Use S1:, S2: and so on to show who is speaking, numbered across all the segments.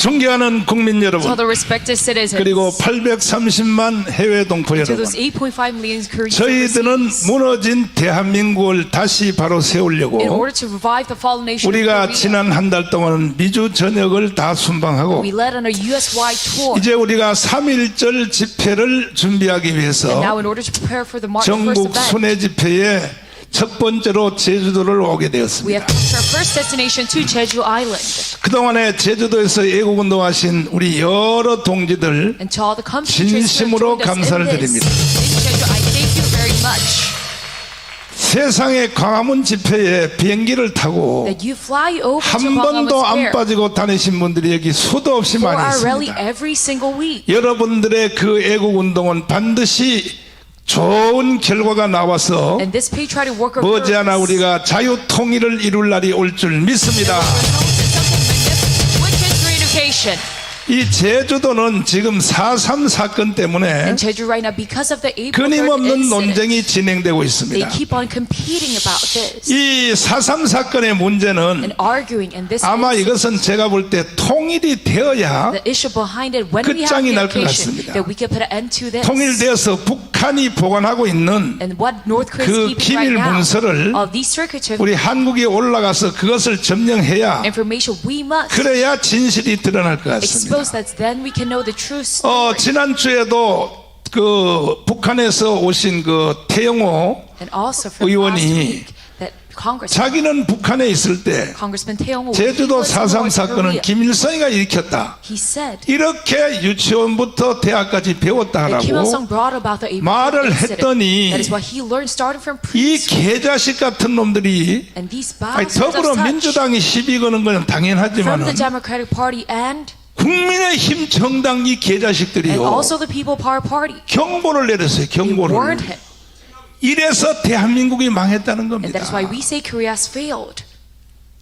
S1: 존경하는 국민 여러분,
S2: To the respected citizens,
S1: 그리고 830만 해외 동포
S2: to
S1: 여러분,
S2: those 8.5 million Koreans
S1: 저희들은
S2: overseas,
S1: 무너진 대한민국을 다시 바로
S2: in
S1: 세우려고
S2: order to revive the fallen nation of
S1: 우리가
S2: Korea,
S1: 지난 한 달 동안 미주 전역을 다 순방하고
S2: we led on a US-wide tour.
S1: 이제 우리가 3.1절 집회를 준비하기
S2: And
S1: 위해서
S2: now in order to prepare for the March 1st
S1: 전국
S2: event,
S1: 순회 집회에 첫 번째로 제주도를 오게
S2: we
S1: 되었습니다.
S2: have picked our first destination to Jeju Island.
S1: 그동안에 제주도에서 애국운동하신 우리 여러 동지들
S2: And to all the compatriots who have
S1: 진심으로
S2: joined us
S1: 감사를
S2: in this,
S1: 드립니다.
S2: in Jeju, I thank you very much
S1: 세상의 광화문 집회에 비행기를 타고
S2: that you fly over to
S1: 한
S2: Gwanghwamun
S1: 번도 안
S2: Square
S1: 빠지고 다니신 분들이 여기 수도 없이
S2: for
S1: 많이
S2: our rally
S1: 있습니다.
S2: every single week.
S1: 여러분들의 그 애국운동은 반드시 좋은 결과가 나와서
S2: And this patriotic work of
S1: 머지않아
S2: yours
S1: 우리가 자유통일을 이룰 날이 올 줄 믿습니다.
S2: results in something magnificent with history education.
S1: 이 제주도는 지금 4.3 사건 때문에
S2: And Jeju right now, because of the April 3rd
S1: 끊임없는
S2: incident,
S1: 논쟁이 진행되고
S2: they
S1: 있습니다.
S2: keep on competing about this
S1: 이 4.3 사건의 문제는
S2: and arguing. And this
S1: 아마
S2: incident,
S1: 이것은 제가 볼 때 통일이 되어야
S2: the issue behind it, when we have
S1: 끝장이
S2: the
S1: 날 것
S2: occasion,
S1: 같습니다.
S2: that we can put an end to this.
S1: 통일되어서 북한이 보관하고 있는
S2: And what North Korea
S1: 그
S2: is keeping right
S1: 기밀
S2: now,
S1: 문서를
S2: of these circuits of
S1: 우리 한국에 올라가서 그것을 점령해야
S2: information, we must
S1: 그래야 진실이 드러날 것 같습니다.
S2: expose that. Then we can know the true story.
S1: 지난주에도 그 북한에서 오신 그 태영호
S2: And also from
S1: 의원이
S2: last week, that
S1: 자기는 북한에 있을 때
S2: Congressman Tae-yong
S1: 제주도 4.3 사건은
S2: Korea,
S1: 김일성이가 일으켰다.
S2: he said
S1: 이렇게 유치원부터 대학까지 배웠다
S2: that Kim
S1: 하라고
S2: Il-sung brought about the April
S1: 말을
S2: incident.
S1: 했더니
S2: That is what he learned starting from
S1: 이
S2: preschool.
S1: 개자식 같은 놈들이
S2: And these
S1: 아니,
S2: bastards of such
S1: 더불어민주당이 시비 거는 건
S2: from the
S1: 당연하지만
S2: Democratic Party and
S1: 국민의힘 정당 이 개자식들이요
S2: also the People Power Party,
S1: 경고를 내렸어요.
S2: they
S1: 경고를.
S2: warned him.
S1: 이래서 대한민국이 망했다는
S2: And that is
S1: 겁니다.
S2: why we say Korea has failed.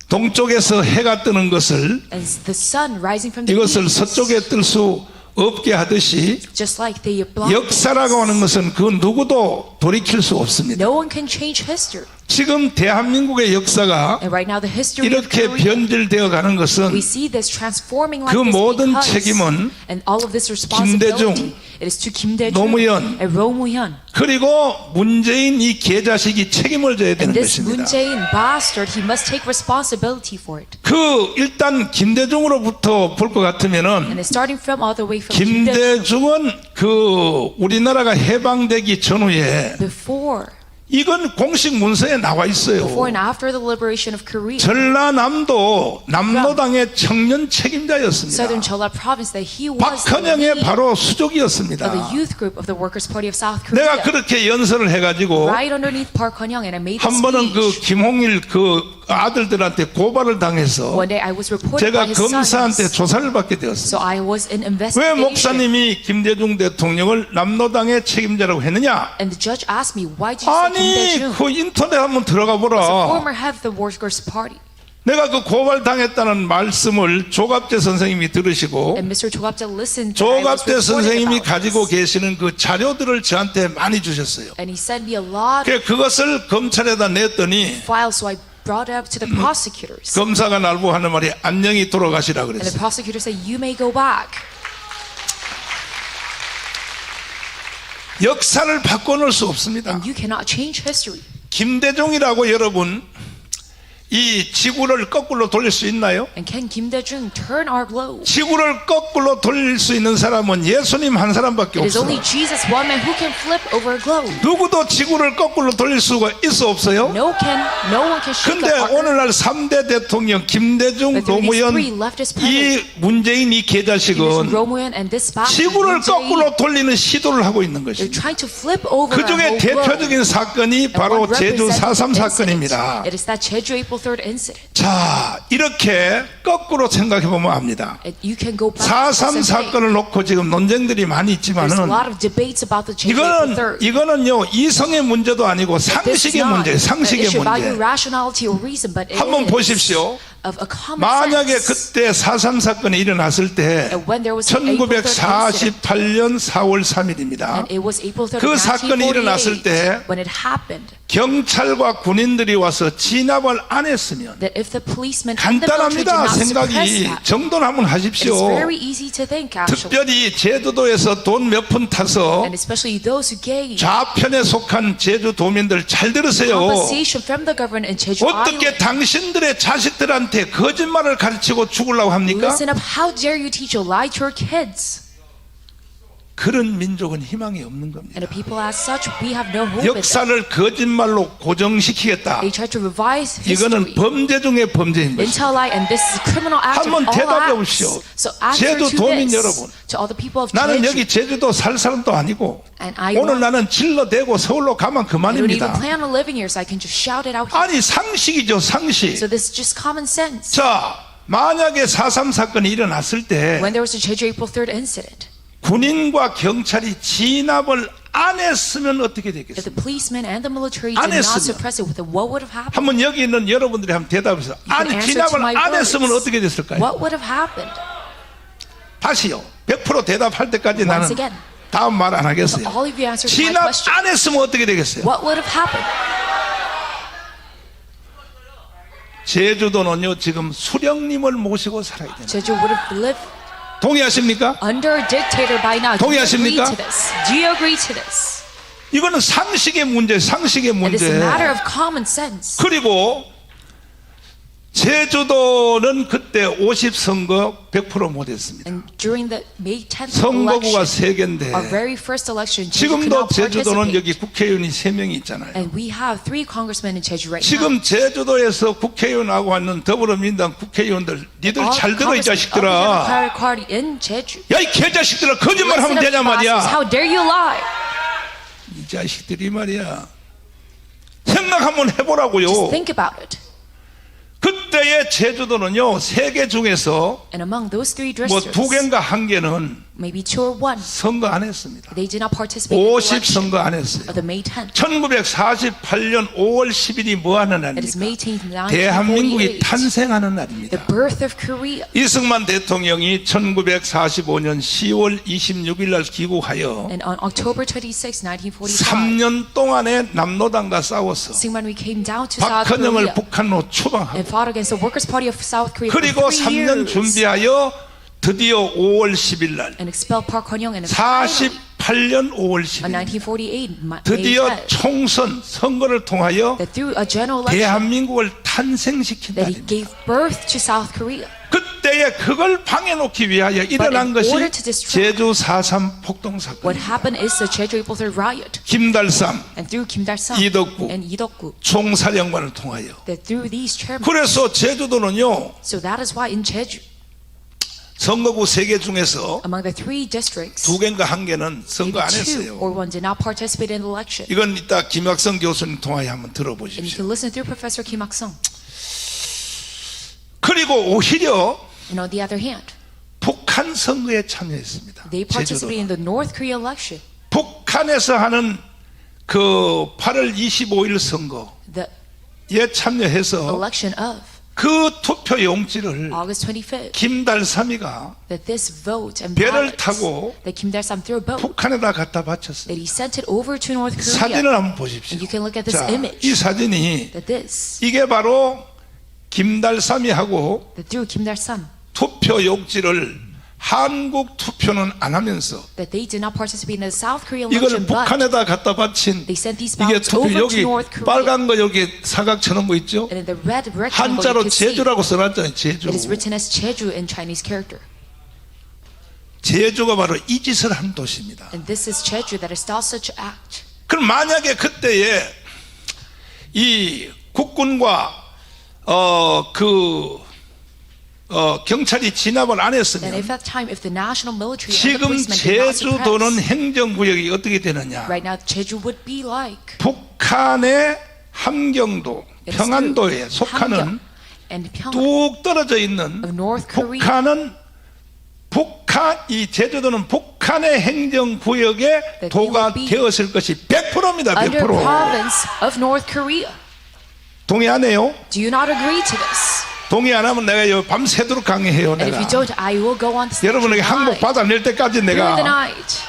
S1: 동쪽에서 해가 뜨는 것을
S2: And the sun rising from the
S1: 이것을
S2: east,
S1: 서쪽에 뜰 수 없게 하듯이
S2: just like they blocked
S1: 역사라고 하는 것은 그 누구도 돌이킬 수 없습니다.
S2: no one can change history.
S1: 지금 대한민국의 역사가
S2: And right now the history of
S1: 이렇게
S2: Korea,
S1: 변질되어 가는 것은
S2: we see this transforming like
S1: 그
S2: this
S1: 모든
S2: because,
S1: 책임은
S2: and all of this responsibility,
S1: 김대중,
S2: it is to Kim Dae-jung
S1: 노무현,
S2: and Roh Moo-hyun.
S1: 그리고 문재인 이 개자식이 책임을 져야 되는
S2: And this
S1: 것입니다.
S2: Moon Jae-in bastard, he must take responsibility for it.
S1: 일단 김대중으로부터 볼 것 같으면은
S2: And it's starting from all the way from Kim Dae-jung
S1: 김대중은 우리나라가 해방되기 전후에
S2: before
S1: 이건 공식 문서에 나와 있어요.
S2: and after the liberation of Korea.
S1: 전라남도 남로당의 청년 책임자였습니다.
S2: Southern Jeolla province, that he was the
S1: 박헌영의
S2: lead
S1: 바로
S2: of
S1: 수족이었습니다.
S2: the youth group of the Workers' Party of South Korea.
S1: 내가 그렇게 연설을 해가지고
S2: Right underneath Park Hun-young, and I made this
S1: 한 번은 그
S2: speech.
S1: 김홍일 그 아들들한테 고발을 당해서
S2: One day I was reported
S1: 제가
S2: by his
S1: 검사한테
S2: sons.
S1: 조사를 받게
S2: So
S1: 되었습니다.
S2: I was in
S1: 왜
S2: investigation.
S1: 목사님이 김대중 대통령을 남로당의 책임자라고 했느냐?
S2: And the judge asked me, why did you say Kim
S1: 아니
S2: Dae-jung?
S1: 그 인터넷 한번 들어가
S2: The
S1: 보라.
S2: former head of the Workers' Party.
S1: 내가 그 고발당했다는 말씀을 조갑재 선생님이 들으시고
S2: And Mr. Chogapje listened to what I was
S1: 조갑재
S2: reporting
S1: 선생님이
S2: about
S1: 가지고
S2: this.
S1: 계시는 그 자료들을 저한테 많이 주셨어요.
S2: And he sent me a lot of
S1: 그래서 그것을 검찰에다 냈더니
S2: files, so I brought it up to the prosecutors.
S1: 검사가 날 보고 하는 말이 안녕히 돌아가시라
S2: And the
S1: 그랬어요.
S2: prosecutor said, you may go back.
S1: 역사를 바꿔놓을 수 없습니다.
S2: And you cannot change history.
S1: 김대중이라고 여러분 이 지구를 거꾸로 돌릴 수 있나요?
S2: And can Kim Dae-jung turn our globe?
S1: 지구를 거꾸로 돌릴 수 있는 사람은 예수님 한 사람밖에
S2: It is
S1: 없어요.
S2: only Jesus, one man, who can flip over a globe.
S1: 누구도 지구를 거꾸로 돌릴 수가 있어 없어요?
S2: No one can shake
S1: 근데
S2: up our
S1: 오늘날 3대 대통령 김대중,
S2: But through these
S1: 노무현,
S2: three leftist
S1: 이 문재인 이 개자식은
S2: Roh Moo-hyun and this bastard,
S1: 지구를
S2: Moon Jae-in,
S1: 거꾸로 돌리는 시도를 하고 있는
S2: they're
S1: 것입니다.
S2: trying to flip over
S1: 그
S2: our
S1: 중에
S2: whole globe.
S1: 대표적인 사건이
S2: And
S1: 바로
S2: what
S1: 제주
S2: represents
S1: 4.3
S2: the
S1: 사건입니다.
S2: incident? It is that Jeju April 3rd incident.
S1: 자, 이렇게 거꾸로 생각해 보면 압니다.
S2: And you can go back.
S1: 4.3
S2: and say,
S1: 사건을 놓고 지금 논쟁들이 많이
S2: there's
S1: 있지만은
S2: a lot of debates about the Jeju April 3rd.
S1: 이거는요 이성의 문제도 아니고
S2: This is
S1: 상식의
S2: not
S1: 문제,
S2: an
S1: 상식의
S2: issue about your
S1: 문제.
S2: rationality or reason, but it
S1: 한번
S2: is.
S1: 보십시오.
S2: of a common
S1: 만약에
S2: sense.
S1: 그때 4.3 사건이 일어났을 때
S2: And when there was an April 3rd incident,
S1: 1948년 4월 3일입니다.
S2: and it was April 3rd
S1: 그
S2: of
S1: 사건이 일어났을
S2: 1948,
S1: 때
S2: when it happened,
S1: 경찰과 군인들이 와서 진압을 안 했으면
S2: that if the policemen and the military did
S1: 간단합니다.
S2: not suppress
S1: 생각이
S2: that,
S1: 정돈 한번
S2: it's
S1: 하십시오.
S2: very easy to think actually,
S1: 특별히 제주도에서 돈 몇 푼 타서
S2: and especially those who gave
S1: 좌편에 속한 제주도민들 잘 들으세요.
S2: compensation from the government in Jeju
S1: 어떻게
S2: Island.
S1: 당신들의 자식들한테 거짓말을 가르치고 죽으려고 합니까?
S2: Listen up, how dare you teach a lie to your kids?
S1: 그런 민족은 희망이 없는
S2: And
S1: 겁니다.
S2: the people as such, we have no hope in them.
S1: 역사를 거짓말로 고정시키겠다.
S2: They try to revise
S1: 이거는
S2: history
S1: 범죄 중에 범죄인 것입니다.
S2: into a lie, and this is a criminal act of
S1: 한번
S2: all
S1: 대답해
S2: acts.
S1: 보십시오.
S2: So answer
S1: 제주
S2: to
S1: 도민
S2: this,
S1: 여러분.
S2: to all the people of
S1: 나는
S2: Jeju.
S1: 여기 제주도 살 사람도 아니고
S2: And I
S1: 오늘
S2: want-
S1: 나는 질러대고 서울로 가면
S2: I don't even
S1: 그만입니다.
S2: plan on living here, so I can just shout it out here.
S1: 아니 상식이죠, 상식.
S2: So this is just common sense.
S1: 자, 만약에 4.3 사건이 일어났을 때
S2: When there was a Jeju April 3rd incident,
S1: 군인과 경찰이 진압을 안 했으면 어떻게
S2: if the
S1: 되겠습니까?
S2: policemen and the military
S1: 안
S2: did not
S1: 했으면.
S2: suppress it, what would have happened?
S1: 한번 여기 있는 여러분들이 한번 대답해서
S2: You can
S1: 아니
S2: answer
S1: 진압을
S2: to my
S1: 안
S2: words.
S1: 했으면 어떻게 됐을까요?
S2: What would have happened?
S1: 다시요. 100% 대답할 때까지 나는
S2: Once again.
S1: 다음 말 안 하겠어요.
S2: All of you answer to my
S1: 진압
S2: question.
S1: 안 했으면 어떻게 되겠어요?
S2: What would have happened?
S1: 제주도는요 지금 수령님을 모시고 살아야 돼요.
S2: Jeju would have lived
S1: 동의하십니까?
S2: under a dictator by now. Do you agree
S1: 동의하십니까?
S2: to this? Do you agree to this?
S1: 이거는 상식의 문제, 상식의
S2: It is a
S1: 문제.
S2: matter of common sense.
S1: 그리고 제주도는 그때 50선거 100% 못했습니다.
S2: And during the May 10th
S1: 선거구가
S2: election,
S1: 3개인데
S2: our very first election, Jeju could
S1: 지금도
S2: not
S1: 제주도는
S2: participate.
S1: 여기 국회의원이 3명이 있잖아요.
S2: And we have 3 congressmen in Jeju right now.
S1: 지금 제주도에서 국회의원하고 있는 더불어민주당 국회의원들 니들
S2: All
S1: 잘 들어 이
S2: congressmen of the
S1: 자식들아.
S2: Democratic Party in Jeju.
S1: 야 이 개자식들아 거짓말하면
S2: Listen up,
S1: 되냐
S2: bastards.
S1: 말이야.
S2: How dare you lie?
S1: 이 자식들이 말이야 생각 한번 해보라고요.
S2: Just think about it.
S1: 그때의 제주도는요 3개 중에서
S2: And among those 3
S1: 뭐
S2: districts,
S1: 2개인가 1개는
S2: maybe 2 or 1,
S1: 선거 안 했습니다.
S2: they did not participate in the
S1: 50
S2: election
S1: 선거 안 했어요.
S2: of the May 10th.
S1: 1948년 5월 10일이 뭐 하는
S2: It is May
S1: 날입니까?
S2: 10th,
S1: 대한민국이
S2: 1948,
S1: 탄생하는
S2: the
S1: 날입니다.
S2: birth of Korea.
S1: 이승만 대통령이 1945년 10월 26일 날 귀국하여
S2: And on October 26, 1945,
S1: 3년 동안에 남노당과 싸워서
S2: Syngman came down to South
S1: 박헌영을
S2: Korea
S1: 북한으로 추방하고
S2: and fought against the Workers' Party of South Korea for
S1: 그리고
S2: 3
S1: 3년
S2: years
S1: 준비하여 드디어 5월 10일 날
S2: and expelled Park Hun-young and finally,
S1: 48년 5월
S2: on
S1: 10일
S2: 1948, May
S1: 드디어
S2: 10th,
S1: 총선 선거를 통하여
S2: that through a general election
S1: 대한민국을 탄생시킨
S2: that he
S1: 날입니다.
S2: gave birth to South Korea.
S1: 그때에 그걸 방해놓기 위하여 일어난
S2: in
S1: 것이
S2: order to destroy-
S1: 제주 4.3 폭동
S2: What
S1: 사건.
S2: happened is the Jeju April 3rd riot,
S1: 김달삼
S2: and through Kim Dae-sung
S1: 이덕구.
S2: and Lee Deok-gu,
S1: 총사령관을 통하여.
S2: that through these chairmen.
S1: 그래서 제주도는요
S2: So that is why in Jeju,
S1: 선거구 3개 중에서
S2: among the 3 districts,
S1: 2개인가 1개는 선거 안
S2: maybe 2
S1: 했어요.
S2: or 1 did not participate in the election.
S1: 이건 이따 김학성 교수님 통하여 한번
S2: And you
S1: 들어보십시오.
S2: can listen through Professor Kim Ak-sung.
S1: 그리고 오히려
S2: And on the other hand,
S1: 북한 선거에 참여했습니다.
S2: they participated in
S1: 제주도는.
S2: the North Korea election.
S1: 북한에서 하는 그 8월 25일 선거에
S2: The
S1: 참여해서
S2: election of
S1: 그 투표 용지를
S2: August 25th,
S1: 김달삼이가
S2: that this vote and
S1: 배를
S2: ballots
S1: 타고
S2: that Kim Dae-sung threw a boat,
S1: 북한에다 갖다 바쳤어요.
S2: that he sent it over to North Korea.
S1: 사진을 한번 보십시오.
S2: And you can look at this
S1: 자,
S2: image.
S1: 이 사진이
S2: That this,
S1: 이게 바로 김달삼이 하고
S2: that through Kim Dae-sung,
S1: 투표 용지를 한국 투표는 안 하면서
S2: that they did not participate in the South Korea
S1: 이걸
S2: election, but
S1: 북한에다 갖다 바친
S2: they sent these
S1: 이게
S2: ballots
S1: 투표
S2: over to
S1: 여기
S2: North Korea.
S1: 빨간 거 여기 사각처럼 거 있죠?
S2: And in the red rectangle, you
S1: 한자로
S2: can see
S1: 제주라고 써놨잖아요. 제주.
S2: it is written as Jeju in Chinese character.
S1: 제주가 바로 이 짓을 한 도시입니다.
S2: And this is Jeju that has done such an act.
S1: 그럼 만약에 그때에 이 국군과 경찰이 진압을 안
S2: And
S1: 했으면
S2: if at time, if the national military and the
S1: 지금
S2: policemen did not
S1: 제주도는
S2: suppress,
S1: 행정구역이 어떻게 되느냐?
S2: right now Jeju would be like
S1: 북한의 함경도,
S2: it's
S1: 평안도에
S2: through
S1: 속하는
S2: Hamgyong and Pyeongtaek
S1: 뚝 떨어져 있는
S2: of North Korea.
S1: 이 제주도는 북한의 행정구역의
S2: That
S1: 도가
S2: they will be
S1: 되었을 것이 100%입니다.
S2: under
S1: 100%.
S2: province of North Korea.
S1: 동의하네요?
S2: Do you not agree to this?
S1: 동의 안 하면 내가 요 밤새도록 강의해요.
S2: And if you
S1: 내가
S2: don't, I will go on to
S1: 여러분에게 항복 받아낼 때까지
S2: through the
S1: 내가
S2: night.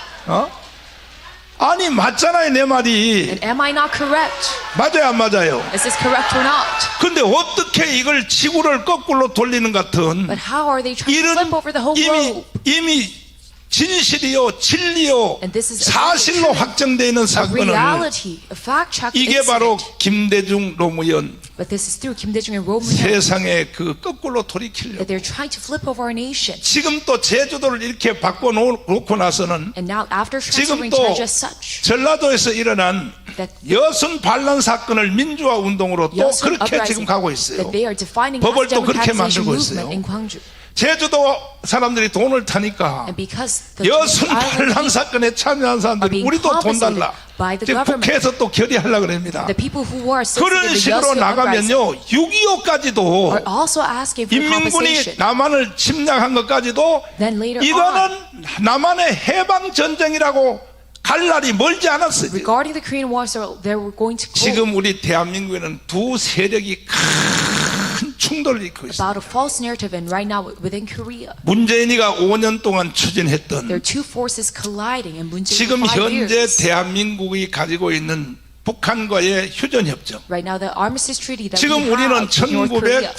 S1: 아니 맞잖아요 내 말이.
S2: And am I not correct?
S1: 맞아요 안 맞아요?
S2: Is this correct or not?
S1: 근데 어떻게 이걸 지구를 거꾸로 돌리는 같은
S2: But how are they trying to
S1: 이런
S2: flip over the whole globe?
S1: 이미 진실이요 진리요
S2: And this is
S1: 사실로 확정되어 있는
S2: A
S1: 사건을
S2: reality, a fact-check
S1: 이게 바로
S2: incident.
S1: 김대중 노무현
S2: But this is through Kim Dae-jung and Roh Moo-hyun
S1: 세상에 그 거꾸로 돌이키려고
S2: that they're trying to flip over our nation.
S1: 지금 또 제주도를 이렇게 바꿔놓고 나서는
S2: And now, after
S1: 지금
S2: transferring
S1: 또
S2: charge as such,
S1: 전라도에서 일어난
S2: that
S1: 여순 반란 사건을 민주화 운동으로 또
S2: Yeosun
S1: 그렇게
S2: uprising,
S1: 지금 가고 있어요.
S2: that they are defining
S1: 법을
S2: as
S1: 또 그렇게
S2: democratization
S1: 만들고
S2: movement
S1: 있어요.
S2: in Gwangju.
S1: 제주도 사람들이 돈을 타니까
S2: And because the
S1: 여순
S2: island
S1: 반란
S2: people,
S1: 사건에 참여한 사람들이
S2: being
S1: 우리도 돈
S2: compensated
S1: 달라.
S2: by the
S1: 이제
S2: government.
S1: 국회에서 또 결의하려고 합니다.
S2: the people who were associated
S1: 그런
S2: with the
S1: 식으로
S2: Yeosun uprising
S1: 나가면요 6.25까지도
S2: are also asking for
S1: 인민군이
S2: compensation.
S1: 남한을 침략한 것까지도
S2: Then later
S1: 이거는 남한의 해방 전쟁이라고 갈 날이 멀지 않았어요.
S2: Regarding the Korean War, so they were going to go
S1: 지금 우리 대한민국에는 두 세력이 큰 충돌을 일으키고 있습니다.
S2: about a false narrative, and right now within Korea,
S1: 문재인이가 5년 동안 추진했던
S2: there are two forces colliding, and Moon Jae-in
S1: 지금
S2: for 5
S1: 현재
S2: years.
S1: 대한민국이 가지고 있는 북한과의 휴전협정.
S2: Right now, the armistice treaty that
S1: 지금
S2: we
S1: 우리는
S2: have with North Korea,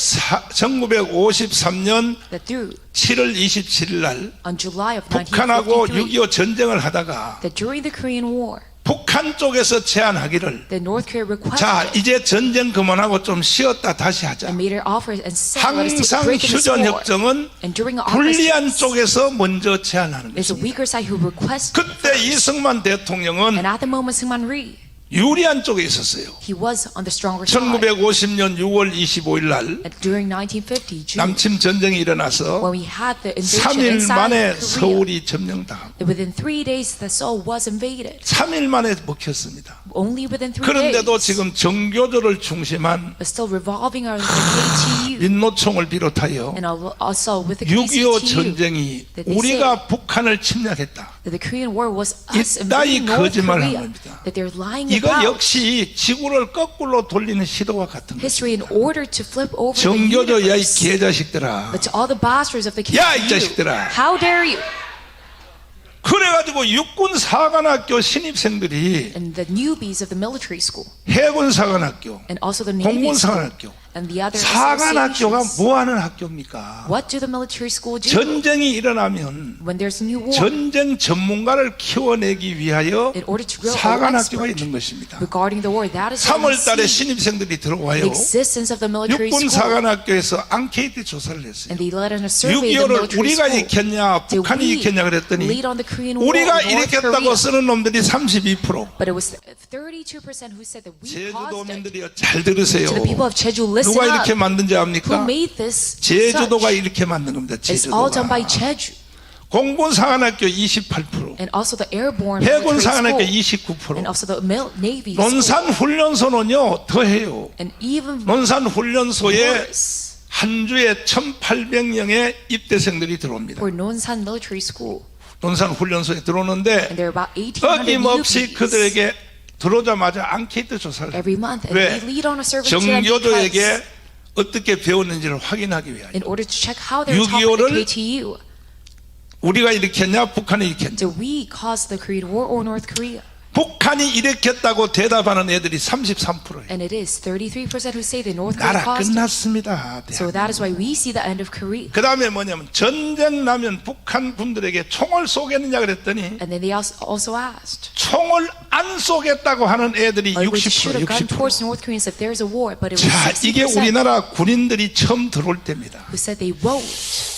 S1: 1953년
S2: that through
S1: 7월 27일 날
S2: on July of
S1: 북한하고
S2: 1953,
S1: 6.25 전쟁을 하다가
S2: that during the Korean War,
S1: 북한 쪽에서 제안하기를
S2: the North Korea
S1: 자
S2: requested
S1: 이제 전쟁 그만하고 좀 쉬었다 다시 하자.
S2: and made an offer and said, "Let us take a
S1: 항상
S2: break in this war."
S1: 휴전협정은
S2: And during our
S1: 불리한
S2: armistice,
S1: 쪽에서 먼저 제안하는
S2: there's a
S1: 것입니다.
S2: weaker side who requested
S1: 그때
S2: first.
S1: 이승만 대통령은
S2: And at the moment, Syngman Rhee,
S1: 유리한 쪽에 있었어요.
S2: he was on the stronger side.
S1: 1950년 6월 25일 날
S2: And during 1950, June,
S1: 남침 전쟁이 일어나서
S2: when we had the invasion
S1: 3일
S2: inside
S1: 만에
S2: Korea,
S1: 서울이 점령당하고
S2: within 3 days, the Seoul was invaded.
S1: 3일 만에 먹혔습니다.
S2: Only within 3
S1: 그런데도
S2: days.
S1: 지금 정교조를 중심한
S2: But still revolving around the KTU
S1: 민노총을 비롯하여
S2: and also with the
S1: 6.25
S2: KCTU,
S1: 전쟁이
S2: that they
S1: 우리가 북한을 침략했다.
S2: that the Korean War was us
S1: 이따위
S2: invading North
S1: 거짓말을
S2: Korea,
S1: 한 겁니다.
S2: that they're lying
S1: 이거
S2: about
S1: 역시 지구를 거꾸로 돌리는 시도와 같은 거죠.
S2: history in order to flip over the
S1: 정교조 야이
S2: universe.
S1: 개자식들아.
S2: But to all the bastards of the
S1: 야, 이
S2: KTU,
S1: 자식들아.
S2: how dare you?
S1: 그래가지고 육군사관학교 신입생들이
S2: And the newbies of the military school
S1: 해군사관학교,
S2: and also the Navy school
S1: 공군사관학교,
S2: and the other
S1: 사관학교가
S2: associations.
S1: 뭐하는 학교입니까?
S2: What do the military school do?
S1: 전쟁이 일어나면
S2: When there's a new war,
S1: 전쟁 전문가를 키워내기 위하여
S2: in order to grow an
S1: 사관학교가
S2: expert
S1: 있는 것입니다.
S2: regarding the war, that is why we
S1: 3월 달에
S2: see
S1: 신입생들이
S2: the
S1: 들어와요.
S2: existence of the military school.
S1: 육군사관학교에서 앙케이트 조사를 했어요.
S2: And they led on a survey of the
S1: 6.25를
S2: military
S1: 우리가
S2: school.
S1: 일으켰냐
S2: Did
S1: 북한이
S2: we
S1: 일으켰냐 그랬더니
S2: lead on the Korean War
S1: 우리가
S2: in North
S1: 일으켰다고
S2: Korea?
S1: 쓰는 놈들이 32%.
S2: But it was 32% who said that we caused it.
S1: 제주도민들이요 잘 들으세요.
S2: To the people of Jeju, listen
S1: 누가
S2: up.
S1: 이렇게 만든지
S2: Who
S1: 압니까?
S2: made this
S1: 제주도가
S2: such?
S1: 이렇게 만든 겁니다.
S2: It's all done by
S1: 제주도가.
S2: Jeju.
S1: 공군사관학교 28%,
S2: And also the airborne military
S1: 해군사관학교
S2: school. And
S1: 29%,
S2: also the Navy school.
S1: 논산훈련소는요 더해요.
S2: And even
S1: 논산훈련소에
S2: worse,
S1: 한 주에 1,800명의 입대생들이 들어옵니다.
S2: for Nonsan Military School.
S1: 논산훈련소에
S2: And
S1: 들어오는데
S2: there are about 1,800
S1: 어김없이
S2: newbies
S1: 그들에게 들어오자마자 앙케이트 조사를 해요.
S2: every month. And
S1: 왜?
S2: they lead on a survey to them
S1: 정교조에게
S2: because
S1: 어떻게 배웠는지를 확인하기 위하여.
S2: in order to check how they're taught by
S1: 6.25를
S2: the KTU.
S1: 우리가 일으켰냐 북한이 일으켰냐.
S2: Do we cause the Korean War or North Korea?
S1: 북한이 일으켰다고 대답하는 애들이 33%예요.
S2: And it is 33% who say the North Korea
S1: 나라
S2: caused it.
S1: 끝났습니다.
S2: So that is why we see the end of Korea.
S1: 그 다음에 뭐냐면 전쟁 나면 북한 군들에게 총을 쏘겠느냐 그랬더니
S2: And then they also asked,
S1: 총을 안 쏘겠다고 하는 애들이
S2: are we to shoot a gun
S1: 60%.
S2: towards North Koreans if there's a war? But it was
S1: 자, 이게
S2: 60%
S1: 우리나라 군인들이 처음 들어올 때입니다.
S2: who said they won't.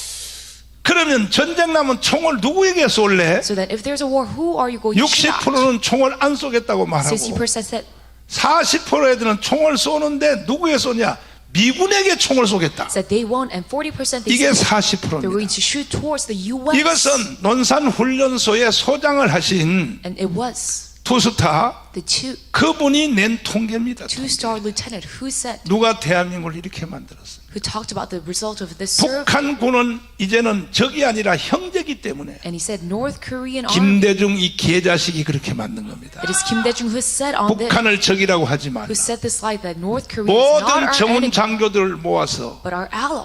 S1: 그러면 전쟁 나면 총을 누구에게 쏠래?
S2: So that if there's a war, who are you going to shoot at?
S1: 60%는 총을 안 쏘겠다고 말하고
S2: 60% said
S1: 40% 애들은 총을 쏘는데 누구에 쏘냐? 미군에게 총을 쏘겠다.
S2: they won't, and 40% they
S1: 이게
S2: said they're going
S1: 40%입니다.
S2: to shoot towards the U.S.
S1: 이것은 논산훈련소의 소장을 하신
S2: And it was
S1: 투스타
S2: The
S1: 그분이 낸 통계입니다.
S2: two-star lieutenant who said,
S1: 누가 대한민국을 이렇게 만들었어요?
S2: who talked about the result of this survey.
S1: 북한군은 이제는 적이 아니라 형제이기 때문에
S2: And he said North Korean army.
S1: 김대중 이 개자식이 그렇게 만든 겁니다.
S2: It is Kim Dae-jung who said on this,
S1: 북한을 적이라고 하지 말라.
S2: who said this lie that North Korea is not
S1: 모든
S2: our
S1: 정훈
S2: enemy,
S1: 장교들을 모아서
S2: but our ally.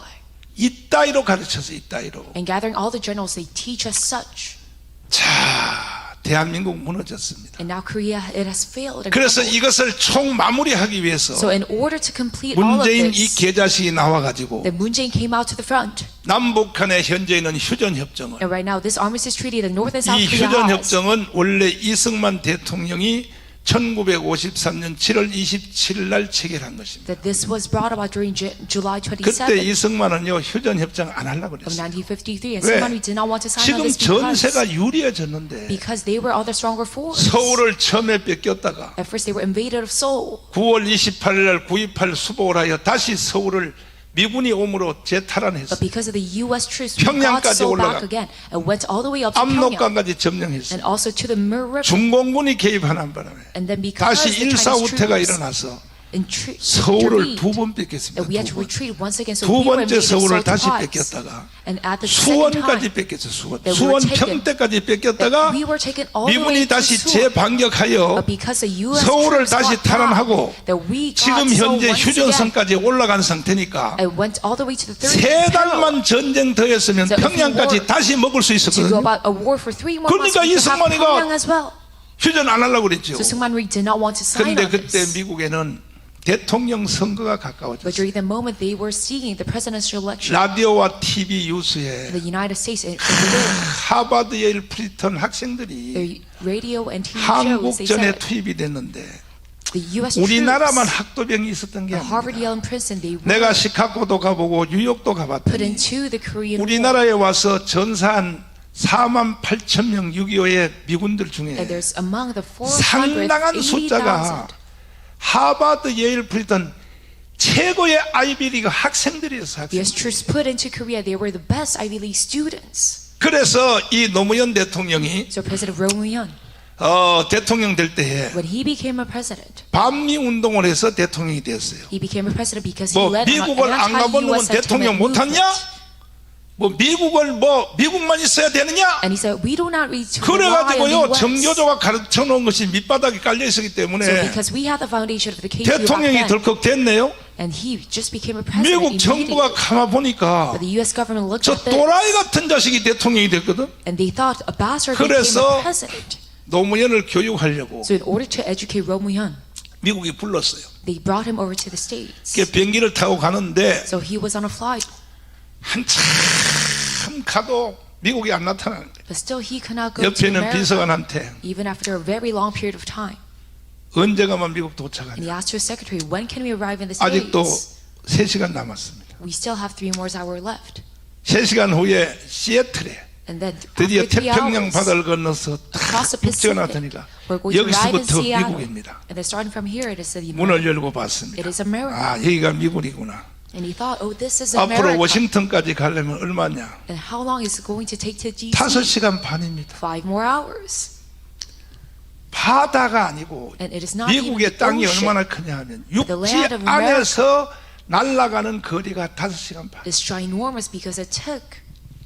S1: 이따위로 가르쳐서 이따위로.
S2: And gathering all the generals, they teach us such.
S1: 자, 대한민국 무너졌습니다.
S2: And now Korea, it has failed. and
S1: 그래서
S2: crumbled.
S1: 이것을 총 마무리하기 위해서
S2: So in order to complete all of
S1: 문재인 이
S2: this,
S1: 개자식이 나와가지고
S2: then Moon Jae-in came out to the front.
S1: 남북한의 현재 있는 휴전협정을,
S2: And right now, this armistice treaty that North and South
S1: 이
S2: Korea has,
S1: 휴전협정은 원래 이승만 대통령이 1953년 7월 27일 날 체결한 것입니다.
S2: that this was brought about during July
S1: 그때
S2: 27th
S1: 이승만은요 휴전협정 안 하려고
S2: of
S1: 그랬어요.
S2: 1953. And
S1: 왜?
S2: Syngman did not want to sign
S1: 지금
S2: on this
S1: 전세가 유리해졌는데
S2: because they were all the stronger force.
S1: 서울을 처음에 뺏겼다가
S2: At first, they were invaded of Seoul.
S1: 9월 28일 날 9.28 수복을 하여 다시 서울을 미군이 오므로 재탈환했어요.
S2: But because of the U.S. troops, we got
S1: 평양까지
S2: Seoul
S1: 올라가.
S2: back again and went all the way up to Pyongyang
S1: 압록강까지 점령했어요.
S2: and also to the Mir River.
S1: 중공군이 개입하는 바람에
S2: And then because
S1: 다시
S2: the Chinese
S1: 일사후퇴가
S2: troops
S1: 일어나서
S2: intervened,
S1: 서울을 두 번 뺏겼습니다.
S2: and we had to
S1: 두 번.
S2: retreat once again. So
S1: 두
S2: we were
S1: 번째
S2: invaded
S1: 서울을
S2: Seoul
S1: 다시
S2: twice.
S1: 뺏겼다가
S2: And at the second
S1: 수원까지
S2: time,
S1: 뺏겼어요. 수원.
S2: that we
S1: 수원
S2: were taken.
S1: 평택까지
S2: that
S1: 뺏겼다가
S2: we were taken all the way
S1: 미군이
S2: to
S1: 다시
S2: Seoul.
S1: 재반격하여
S2: But because the U.S.
S1: 서울을
S2: troops
S1: 다시
S2: fought
S1: 탈환하고
S2: back, that we got
S1: 지금
S2: Seoul
S1: 현재
S2: once again
S1: 휴전선까지 올라간 상태니까
S2: and went all the way to the third
S1: 세
S2: parallel
S1: 달만 전쟁 더 했으면
S2: So if we
S1: 평양까지
S2: were
S1: 다시 먹을 수
S2: to go
S1: 있었거든요.
S2: about a war for 3 more months.
S1: 그러니까
S2: We could have
S1: 이승만이가
S2: Pyongyang as well.
S1: 휴전 안 하려고 그랬죠.
S2: So Syngman Rhee did not want to sign
S1: 그런데
S2: on
S1: 그때
S2: this.
S1: 미국에는 대통령 선거가
S2: But
S1: 가까워졌어요.
S2: during the moment they were seeking the presidential election
S1: 라디오와 TV
S2: in
S1: 뉴스에
S2: the United States and the
S1: 하버드 예일 프리턴 학생들이
S2: radio and TV shows, they
S1: 한국전에
S2: said
S1: 투입이 됐는데
S2: the U.S.
S1: 우리나라만
S2: troops,
S1: 학도병이 있었던 게
S2: the Harvard,
S1: 아닙니다.
S2: Yale, and Princeton, they were
S1: 내가 시카고도 가보고 뉴욕도
S2: put
S1: 가봤더니
S2: into the Korean War.
S1: 우리나라에 와서 전사한 48,000명 6.25의 미군들 중에
S2: And there's among the
S1: 상당한
S2: 480,000
S1: 숫자가 하버드 예일 프리턴 최고의 아이비리그 학생들이었어요.
S2: U.S.
S1: 학생들.
S2: troops put into Korea. They were the best Ivy League students.
S1: 그래서 이 노무현 대통령이
S2: So President Roh Moo-hyun,
S1: 대통령 될 때에
S2: when he became a president,
S1: 반미 운동을 해서 대통령이 되었어요.
S2: he became a president because
S1: 뭐
S2: he led an
S1: 미국을 안 가본 놈은
S2: anti-U.S.
S1: 대통령
S2: sentiment
S1: 못하냐?
S2: movement.
S1: 뭐 미국만 있어야 되느냐?
S2: And he said, we do not need to rely on
S1: 그래가지고요
S2: the U.S.
S1: 정교조가 가르쳐 놓은 것이 밑바닥에 깔려 있었기
S2: So
S1: 때문에
S2: because we had the foundation of the KGB back
S1: 대통령이
S2: then,
S1: 덜컥 됐네요.
S2: and he just became a president
S1: 미국
S2: immediately.
S1: 정부가 가만 보니까
S2: But the U.S. government looked
S1: 저
S2: at this,
S1: 또라이 같은 자식이 대통령이 됐거든.
S2: and they thought a bastard became
S1: 그래서
S2: a president.
S1: 노무현을 교육하려고
S2: So in order to educate Roh Moo-hyun,
S1: 미국이 불렀어요.
S2: they brought him over to the States.
S1: 그 비행기를 타고 가는데
S2: So he was on a flight,
S1: 한참 가도 미국이 안 나타나는 거예요.
S2: but still he could not go to
S1: 옆에 있는
S2: America,
S1: 비서관한테
S2: even after a very long period of time.
S1: 언제 가면 미국
S2: And
S1: 도착하냐.
S2: he asked his secretary, when can we arrive in the
S1: 아직도
S2: States?
S1: 3시간 남았습니다.
S2: We still have 3 more hours left.
S1: 3시간 후에 시애틀에
S2: And then
S1: 드디어
S2: after 3
S1: 태평양
S2: hours,
S1: 바다를 건너서
S2: across the
S1: 북지가
S2: Pacific,
S1: 나타니까
S2: we're going to arrive in
S1: 여기서부터
S2: Seattle.
S1: 미국입니다.
S2: And then starting from here, it is the
S1: 문을
S2: United.
S1: 열고 봤습니다.
S2: It is America.
S1: 아 여기가 미국이구나.
S2: And he thought, oh, this is
S1: 앞으로
S2: America.
S1: 워싱턴까지 가려면 얼마냐?
S2: And how long is it going to take to DC?
S1: 5시간 반입니다.
S2: 5 more hours.
S1: 바다가 아니고
S2: And it is not even
S1: 미국의
S2: the
S1: 땅이
S2: ocean.
S1: 얼마나 크냐 하면
S2: The
S1: 육지
S2: land of
S1: 안에서 날아가는 거리가 5시간 반.
S2: It's ginormous because it took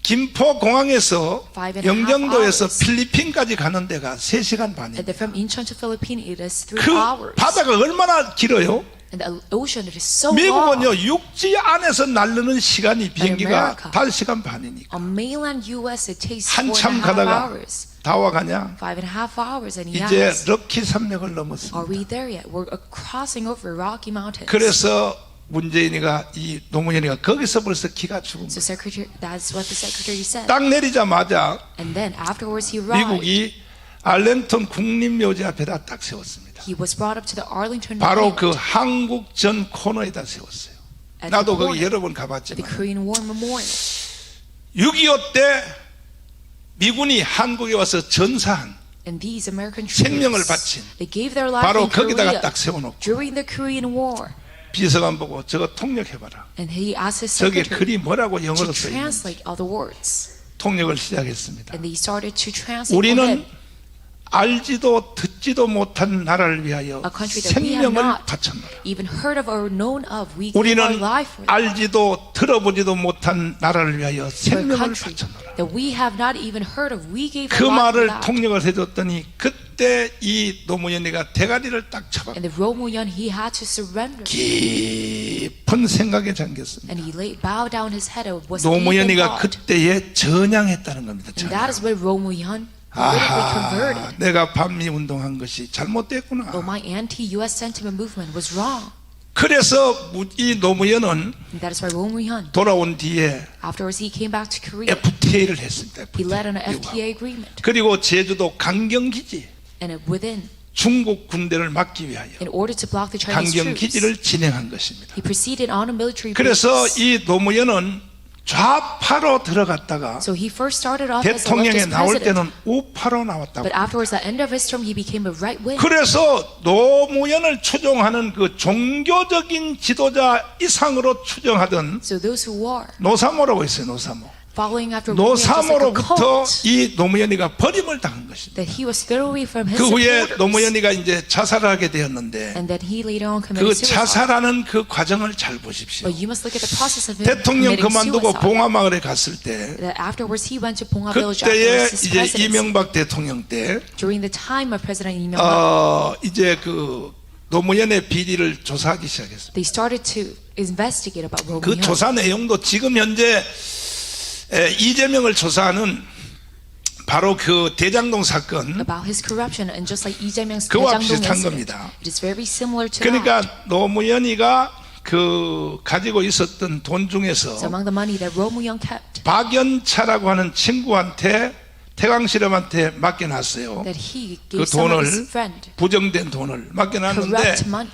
S1: 김포 공항에서
S2: 5.5
S1: 영종도에서
S2: hours.
S1: 필리핀까지 가는 데가 3시간
S2: And
S1: 반입니다.
S2: then from Incheon to Philippines, it is 3
S1: 그
S2: hours.
S1: 바다가 얼마나 길어요?
S2: And the ocean, it is so
S1: 미국은요
S2: long.
S1: 육지 안에서 날르는 시간이 비행기가
S2: America.
S1: 5시간 반이니까
S2: On mainland U.S., it takes
S1: 한참
S2: 4.5
S1: 가다가
S2: hours.
S1: 다 와가냐?
S2: 5.5 hours. And he
S1: 이제
S2: asked,
S1: 럭키 산맥을 넘었습니다.
S2: are we there yet? We're crossing over Rocky Mountains.
S1: 그래서 문재인이가 이 노무현이가 거기서 벌써 기가 죽은
S2: So
S1: 거예요.
S2: secretary, that's what the secretary said.
S1: 딱 내리자마자
S2: And then afterwards he arrived.
S1: 미국이 알렌턴 국립묘지 앞에다 딱 세웠습니다.
S2: He was brought up to the Arlington
S1: 바로 그
S2: Monument
S1: 한국 전 코너에다 세웠어요.
S2: at the
S1: 나도 거기
S2: corner
S1: 여러 번
S2: of the
S1: 가봤지만
S2: Korean War Memorial.
S1: 6.25 때 미군이 한국에 와서 전사한
S2: And these American
S1: 생명을
S2: troops,
S1: 바친
S2: they gave their life
S1: 바로
S2: in Korea
S1: 거기다가 딱 세워놓고
S2: during the Korean War.
S1: 비서관 보고 저거 통역해봐라.
S2: And he asked his
S1: 저게
S2: secretary
S1: 글이 뭐라고
S2: to
S1: 영어로 써있는지
S2: translate all the words.
S1: 통역을 시작했습니다.
S2: And they started to translate for
S1: 우리는
S2: him.
S1: 알지도 듣지 듣지도 못한 나라를 위하여
S2: A country that we have
S1: 생명을
S2: not
S1: 바쳤노라.
S2: even heard of or known of, we gave
S1: 우리는
S2: our life for it.
S1: 알지도 들어보지도 못한 나라를 위하여
S2: For a
S1: 생명을
S2: country
S1: 바쳤노라.
S2: that we have not even heard of, we gave
S1: 그
S2: our life for
S1: 말을
S2: that.
S1: 통역을 해줬더니 그때 이 노무현이가 대가리를 딱 잡아
S2: And the Romuyon, he had to surrender.
S1: 깊은 생각에 잠겼습니다.
S2: And he bowed down his head and was deep in
S1: 노무현이가
S2: thought.
S1: 그때에 전향했다는 겁니다.
S2: And that is
S1: 전향.
S2: where Romuyon politically
S1: 아하,
S2: converted.
S1: 내가 반미 운동한 것이 잘못됐구나.
S2: Oh, my anti-U.S. sentiment movement was wrong.
S1: 그래서 이 노무현은
S2: And that is why Romuyon,
S1: 돌아온 뒤에
S2: afterwards he came back to Korea.
S1: FTA를 했습니다.
S2: He led on an
S1: 미국하고.
S2: FTA agreement.
S1: 그리고 제주도 강경기지
S2: And within,
S1: 중국 군대를 막기 위하여
S2: in order to block the Chinese troops,
S1: 강경기지를 진행한 것입니다.
S2: he proceeded on a military
S1: 그래서
S2: base.
S1: 이 노무현은 좌파로 들어갔다가
S2: So he first started off as a
S1: 대통령에
S2: leftist
S1: 나올
S2: president.
S1: 때는 우파로 나왔다고.
S2: But afterwards, at the end of his term, he became a right wing.
S1: 그래서 노무현을 추종하는 그 종교적인 지도자 이상으로 추정하던
S2: So those who are
S1: 노사모라고 있어요. 노사모.
S2: following after Romuyon, just like a
S1: 노사모로부터
S2: cult,
S1: 이 노무현이가 버림을 당한 것입니다.
S2: that he was thrown away from his
S1: 그 후에
S2: supporters,
S1: 노무현이가 이제 자살을 하게 되었는데
S2: and that he later on
S1: 그
S2: committed suicide.
S1: 자살하는 그 과정을 잘 보십시오.
S2: But you must look at the process of him
S1: 대통령
S2: committing
S1: 그만두고
S2: suicide.
S1: 봉화마을에 갔을 때
S2: That afterwards he went to Ponga Village
S1: 그때에
S2: after his
S1: 이제
S2: presidency.
S1: 이명박 대통령 때
S2: During the time of President Lee Myung-bak,
S1: 이제 그 노무현의 비리를 조사하기 시작했습니다.
S2: they started to investigate about
S1: 그
S2: Romuyon.
S1: 조사 내용도 지금 현재 이재명을 조사하는 바로 그 대장동 사건
S2: About his corruption, and just like Lee Jae-myung's
S1: 그와
S2: 대장동
S1: 비슷한
S2: incident,
S1: 겁니다.
S2: it is very similar to
S1: 그러니까
S2: that.
S1: 노무현이가 그 가지고 있었던 돈
S2: So
S1: 중에서
S2: among the money that Romuyon kept,
S1: 박연차라고 하는 친구한테 태광실험한테 맡겨놨어요.
S2: that he
S1: 그
S2: gave some of his
S1: 돈을
S2: friend
S1: 부정된 돈을 맡겨놨는데
S2: corrupt money,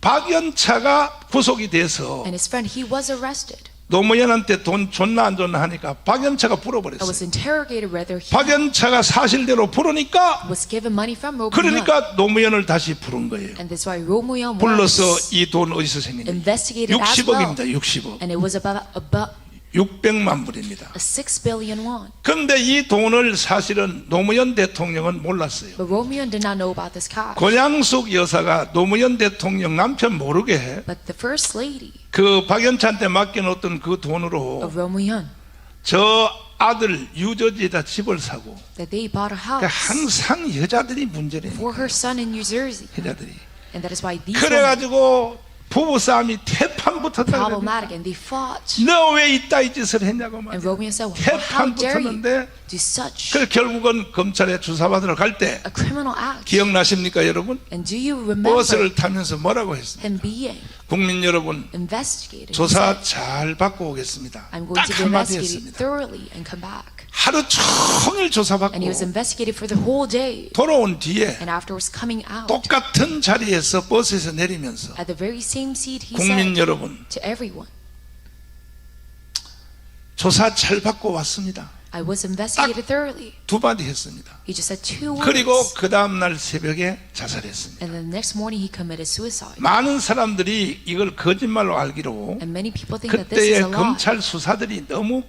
S1: 박연차가 구속이 돼서
S2: and his friend, he was arrested.
S1: 노무현한테 돈 줬나 안 줬나 하니까 박연차가
S2: I was
S1: 불어버렸어요.
S2: interrogated whether he
S1: 박연차가 사실대로 부르니까
S2: was given money from Romuyon.
S1: 그러니까 노무현을 다시 부른 거예요.
S2: And that's why Romuyon
S1: 불러서
S2: was
S1: 이 돈 어디서 생겼냐?
S2: investigated as well.
S1: 60억입니다. 60억.
S2: And it was about
S1: 600만 불입니다.
S2: 6 billion won.
S1: 그런데 이 돈을 사실은 노무현 대통령은 몰랐어요.
S2: But Romuyon did not know about this cash.
S1: 권양숙 여사가 노무현 대통령 남편 모르게
S2: But the first lady
S1: 그 박연차한테 맡겨놓던 그 돈으로
S2: of Romuyon,
S1: 저 아들 유저지에다 집을 사고
S2: that they bought a
S1: 그러니까
S2: house
S1: 항상 여자들이 문제래요.
S2: for her son in New Jersey.
S1: 여자들이.
S2: And that is why these women
S1: 그래가지고 부부싸움이 태판 붙었다
S2: problematic,
S1: 그러니까
S2: and they fought.
S1: 너 왜 이따위 짓을 했냐고
S2: And
S1: 말이야.
S2: Romuyon said, well, how
S1: 태판
S2: dare you
S1: 붙었는데
S2: do such
S1: 그래서 결국은 검찰에 조사받으러 갈 때
S2: a criminal act?
S1: 기억나십니까 여러분?
S2: And do you remember
S1: 버스를 타면서 뭐라고 했습니까?
S2: him being
S1: 국민 여러분
S2: investigated? He
S1: 조사
S2: said,
S1: 잘 받고 오겠습니다.
S2: I'm going to
S1: 딱
S2: be
S1: 한마디
S2: investigated
S1: 했습니다.
S2: thoroughly and come back.
S1: 하루 종일 조사받고
S2: And he was investigated for the whole day.
S1: 돌아온 뒤에
S2: And afterwards coming out,
S1: 똑같은 자리에서 버스에서 내리면서
S2: at the very same seat, he
S1: 국민
S2: said
S1: 여러분
S2: to everyone,
S1: 조사 잘 받고 왔습니다.
S2: I was investigated thoroughly.
S1: 두 마디 했습니다.
S2: He just said 2
S1: 그리고
S2: words.
S1: 그 다음날 새벽에 자살했습니다.
S2: And the next morning he committed suicide.
S1: 많은 사람들이 이걸 거짓말로 알기로
S2: And many people think that this
S1: 그때의
S2: is a lie.
S1: 검찰 수사들이 너무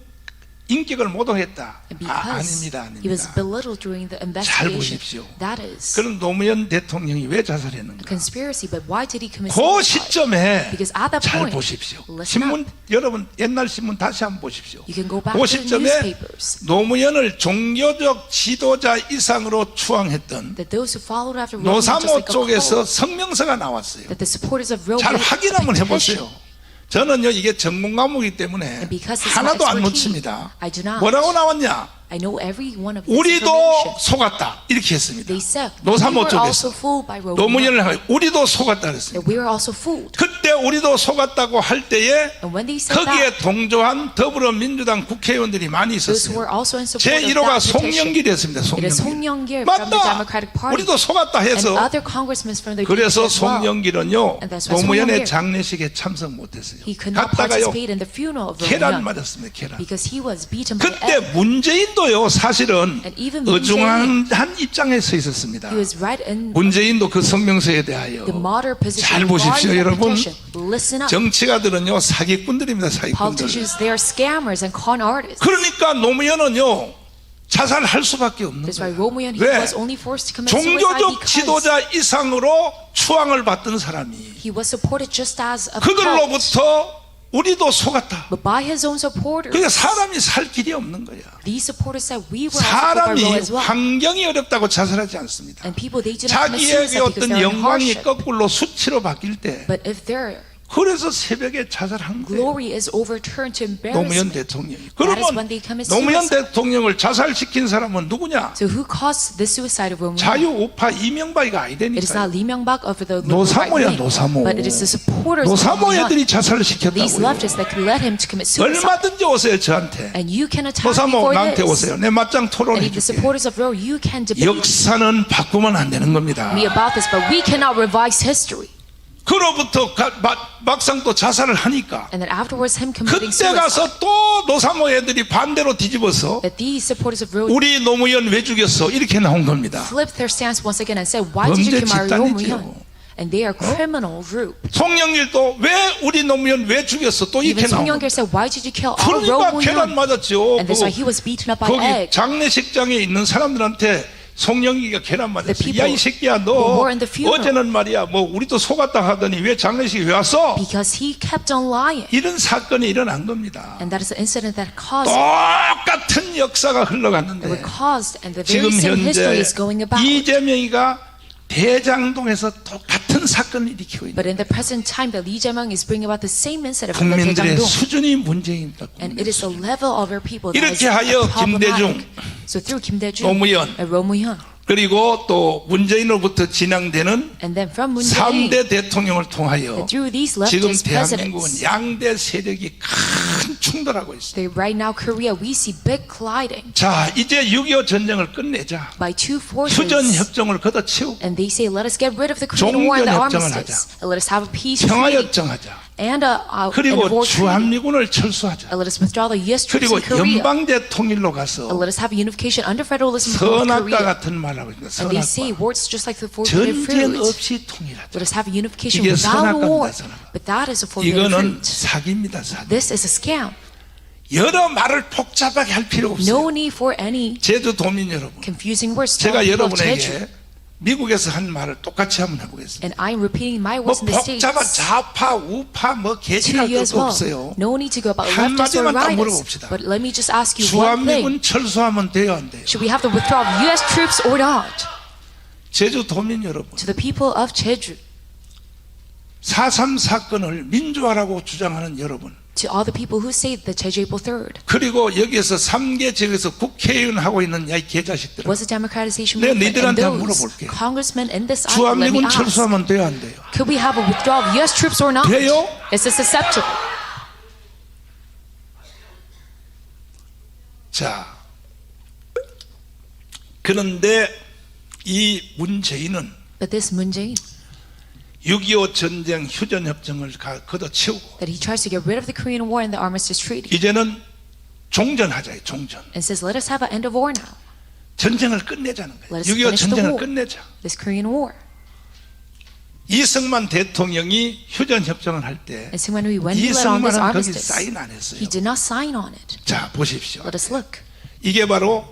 S1: 인격을 모독했다.
S2: And because
S1: 아닙니다.
S2: he was
S1: 아닙니다.
S2: belittled during the
S1: 잘
S2: investigation.
S1: 보십시오.
S2: That is
S1: 그런 노무현 대통령이 왜 자살했는가?
S2: a conspiracy. But why did he commit
S1: 그
S2: suicide?
S1: 시점에
S2: Because at that
S1: 잘
S2: point,
S1: 보십시오.
S2: listen
S1: 신문 여러분 옛날 신문 다시 한번 보십시오.
S2: You can go back
S1: 그
S2: to the
S1: 시점에
S2: newspapers.
S1: 노무현을 종교적 지도자 이상으로 추앙했던
S2: That those who followed after Romuyon, just
S1: 노사모
S2: like a
S1: 쪽에서
S2: cult,
S1: 성명서가 나왔어요.
S2: that the supporters of
S1: 잘
S2: Romuyon
S1: 확인 한번
S2: petition.
S1: 해보세요. 저는요 이게 전문 과목이기 때문에
S2: And because it's my
S1: 하나도 안
S2: expertise,
S1: 놓칩니다.
S2: I do not.
S1: 뭐라고 나왔냐?
S2: I know every one of this
S1: 우리도
S2: information.
S1: 속았다 이렇게 했습니다.
S2: They said
S1: 노사모
S2: we were also
S1: 쪽에서
S2: fooled by Romuyon.
S1: 노무현을 향해 우리도 속았다 그랬습니다.
S2: That we were also fooled.
S1: 그때 우리도 속았다고 할 때에
S2: And when they said
S1: 거기에
S2: that,
S1: 동조한 더불어민주당 국회의원들이 많이
S2: those
S1: 있었어요.
S2: who were also in support of
S1: 제1호가
S2: that petition,
S1: 송영길이었습니다.
S2: it is
S1: 송영길.
S2: 송영길 from the
S1: 맞다.
S2: Democratic Party
S1: 우리도 속았다
S2: and
S1: 해서
S2: other congressmen from the
S1: 그래서
S2: DPP as well.
S1: 송영길은요
S2: And that's why
S1: 노무현의
S2: 송영길,
S1: 장례식에 참석 못했어요.
S2: He could not
S1: 갔다가요
S2: participate in the funeral of
S1: 계란
S2: Romuyon
S1: 맞았습니다. 계란.
S2: because he was beaten by
S1: 그때
S2: egg.
S1: 문재인도요 사실은
S2: And even
S1: 어중한 입장에 서 있었습니다.
S2: He was right in
S1: 문재인도 그 성명서에 대하여
S2: the martyr position.
S1: 잘 보십시오,
S2: regarding that
S1: 여러분.
S2: petition. Listen up.
S1: 정치가들은요 사기꾼들입니다. 사기꾼들.
S2: Politicians, they are scammers and con artists.
S1: 그러니까 노무현은요 자살할 수밖에 없는
S2: That's why
S1: 거예요.
S2: Romoyan, he
S1: 왜?
S2: was only forced to commit suicide
S1: 종교적
S2: because
S1: 지도자 이상으로 추앙을 받던 사람이
S2: he was supported just as a cult.
S1: 그들로부터 우리도 속았다.
S2: But by his own supporters,
S1: 그러니까 사람이 살 길이 없는 거야.
S2: these supporters said we were also put by
S1: 사람이
S2: Rome as well.
S1: 환경이 어렵다고 자살하지 않습니다.
S2: And people, they do not commit
S1: 자기에게
S2: suicide because
S1: 어떤
S2: they're in
S1: 영광이
S2: hardship.
S1: 거꾸로 수치로 바뀔 때
S2: But if their
S1: 그래서 새벽에 자살한 거예요.
S2: glory is overturned to
S1: 노무현
S2: embarrassment,
S1: 대통령이.
S2: that is
S1: 그러면
S2: when they commit
S1: 노무현
S2: suicide.
S1: 대통령을 자살시킨 사람은 누구냐?
S2: So who caused the suicide of Romoyan?
S1: 자유우파 이명박이가
S2: It is
S1: 아니되니까.
S2: not Lee Myung-bak of the liberal
S1: 노사모야,
S2: right wing,
S1: 노사모.
S2: but it is the supporters of
S1: 노사모
S2: Romoyan,
S1: 애들이 자살을
S2: these
S1: 시켰다고요.
S2: leftists that led him to commit suicide.
S1: 얼마든지 오세요 저한테.
S2: And you can attack me
S1: 노사모
S2: for
S1: 나한테
S2: this.
S1: 오세요. 내 맞짱
S2: And
S1: 토론해
S2: if the
S1: 줄게.
S2: supporters of Roe, you can debate
S1: 역사는 바꾸면 안 되는 겁니다.
S2: me about this, but we cannot revise history.
S1: 그로부터 막상 또 자살을 하니까
S2: And then afterwards, him committing
S1: 그때
S2: suicide.
S1: 가서 또 노사모 애들이 반대로 뒤집어서
S2: That these supporters of Roe
S1: 우리 노무현 왜 죽였어? 이렇게 나온 겁니다.
S2: flipped their stance once again and said, "Why did you
S1: 범죄
S2: kill
S1: 집단이죠.
S2: Roe Myung?" And they are criminal group.
S1: 송영길도 왜 우리 노무현 왜 죽였어? 또 이렇게
S2: Even
S1: 나온
S2: Song
S1: 겁니다.
S2: Young-gil said, "Why did you kill our Roe
S1: 그러니까 계란
S2: Myung?"
S1: 맞았죠.
S2: And that's why he was beaten up by
S1: 거기
S2: egg.
S1: 장례식장에 있는 사람들한테 송영기가 계란 맞았어.
S2: people
S1: 야 이 새끼야
S2: who
S1: 너
S2: were in the funeral.
S1: 어제는 말이야 뭐 우리도 속았다 하더니 왜 장례식에 왜 왔어?
S2: Because he kept on lying.
S1: 이런 사건이 일어난 겁니다.
S2: And that is the incident that caused
S1: 똑같은 역사가 흘러갔는데
S2: that were caused, and the very
S1: 지금
S2: same history
S1: 현재
S2: is going about.
S1: 이재명이가 대장동에서 똑같은 사건을 일으키고 있는
S2: But in the present time, that Lee Jae-myung is bringing about the same incident from the
S1: 국민들의
S2: Daejang-dong.
S1: 수준이 문제입니다.
S2: And it is the level of our people that is
S1: 이렇게 하여
S2: problematic.
S1: 김대중,
S2: So through Kim Dae-jung
S1: 노무현,
S2: and Roh Moo-hyun,
S1: 그리고 또 문재인으로부터 진행되는
S2: and then from Moon Jae-in,
S1: 3대 대통령을 통하여
S2: and through these
S1: 지금
S2: leftist
S1: 대한민국은
S2: presidents,
S1: 양대 세력이 큰 충돌하고 있어요.
S2: they, right now Korea, we see big colliding
S1: 자, 이제 6.25 전쟁을 끝내자.
S2: by two forces.
S1: 휴전협정을 걷어치우고
S2: And they say, let us get rid of the Korean War and the
S1: 종전협정을
S2: armistice, and let us have a peace
S1: 평화협정
S2: treaty
S1: 하자.
S2: and a
S1: 그리고
S2: war treaty.
S1: 주한미군을 철수하자.
S2: And let us withdraw the U.S. troops
S1: 그리고
S2: in Korea.
S1: 연방제 통일로
S2: And
S1: 가서
S2: let us have a unification under federalism of
S1: 선악과
S2: Korea.
S1: 같은 말을 하고 있습니다.
S2: And they say
S1: 선악과.
S2: words just like the four-footed
S1: 전쟁
S2: fruit.
S1: 없이 통일하자.
S2: Let us have a unification
S1: 이게
S2: without a war.
S1: 선악과입니다, 선악과.
S2: But that is a four-footed
S1: 이거는
S2: fruit.
S1: 사기입니다. 사기.
S2: This is a scam.
S1: 여러 말을 복잡하게 할 필요 없어요.
S2: No need for any
S1: 제주 도민 여러분,
S2: confusing words.
S1: 제가
S2: Tell people of Jeju.
S1: 여러분에게 미국에서 한 말을 똑같이 한번 해보겠습니다.
S2: And I'm repeating my
S1: 뭐
S2: words in the States
S1: 복잡한 좌파, 우파 뭐
S2: to
S1: 개질할
S2: you as
S1: 것도
S2: well.
S1: 없어요.
S2: No need to go about leftists or
S1: 한마디만 딱
S2: rightists.
S1: 물어봅시다.
S2: But let me just ask you one thing.
S1: 주한미군 철수하면 돼요, 안 돼요?
S2: Should we have to withdraw U.S. troops or not?
S1: 제주 도민 여러분,
S2: To the people of Jeju,
S1: 4.3 사건을 민주화라고 주장하는 여러분,
S2: to all the people who say the Jeju April 3rd
S1: 그리고 여기에서 3개 지역에서 국회의원 하고 있는 야이 개자식들,
S2: was a democratization
S1: 내가
S2: movement. And
S1: 니들한테
S2: those
S1: 물어볼게.
S2: congressmen in this island, let me
S1: 주한미군
S2: ask,
S1: 철수하면 돼요, 안 돼요?
S2: could we have a withdrawal of U.S. troops or not?
S1: 돼요?
S2: Is this acceptable?
S1: 자, 그런데 이 문재인은
S2: But this Moon Jae-in,
S1: 6.25 전쟁 휴전협정을 걷어치우고
S2: that he tries to get rid of the Korean War and the Armistice Treaty,
S1: 이제는 종전하자요, 종전.
S2: and says, let us have an end of war now.
S1: 전쟁을 끝내자는 거예요.
S2: Let us
S1: 6.25
S2: finish the
S1: 전쟁을
S2: war.
S1: 끝내자.
S2: This Korean War.
S1: 이승만 대통령이 휴전협정을 할 때
S2: And so when we led on this
S1: 이승만은 거기
S2: armistice,
S1: 사인 안 했어요.
S2: he did not sign on it.
S1: 자, 보십시오.
S2: Let us look.
S1: 이게 바로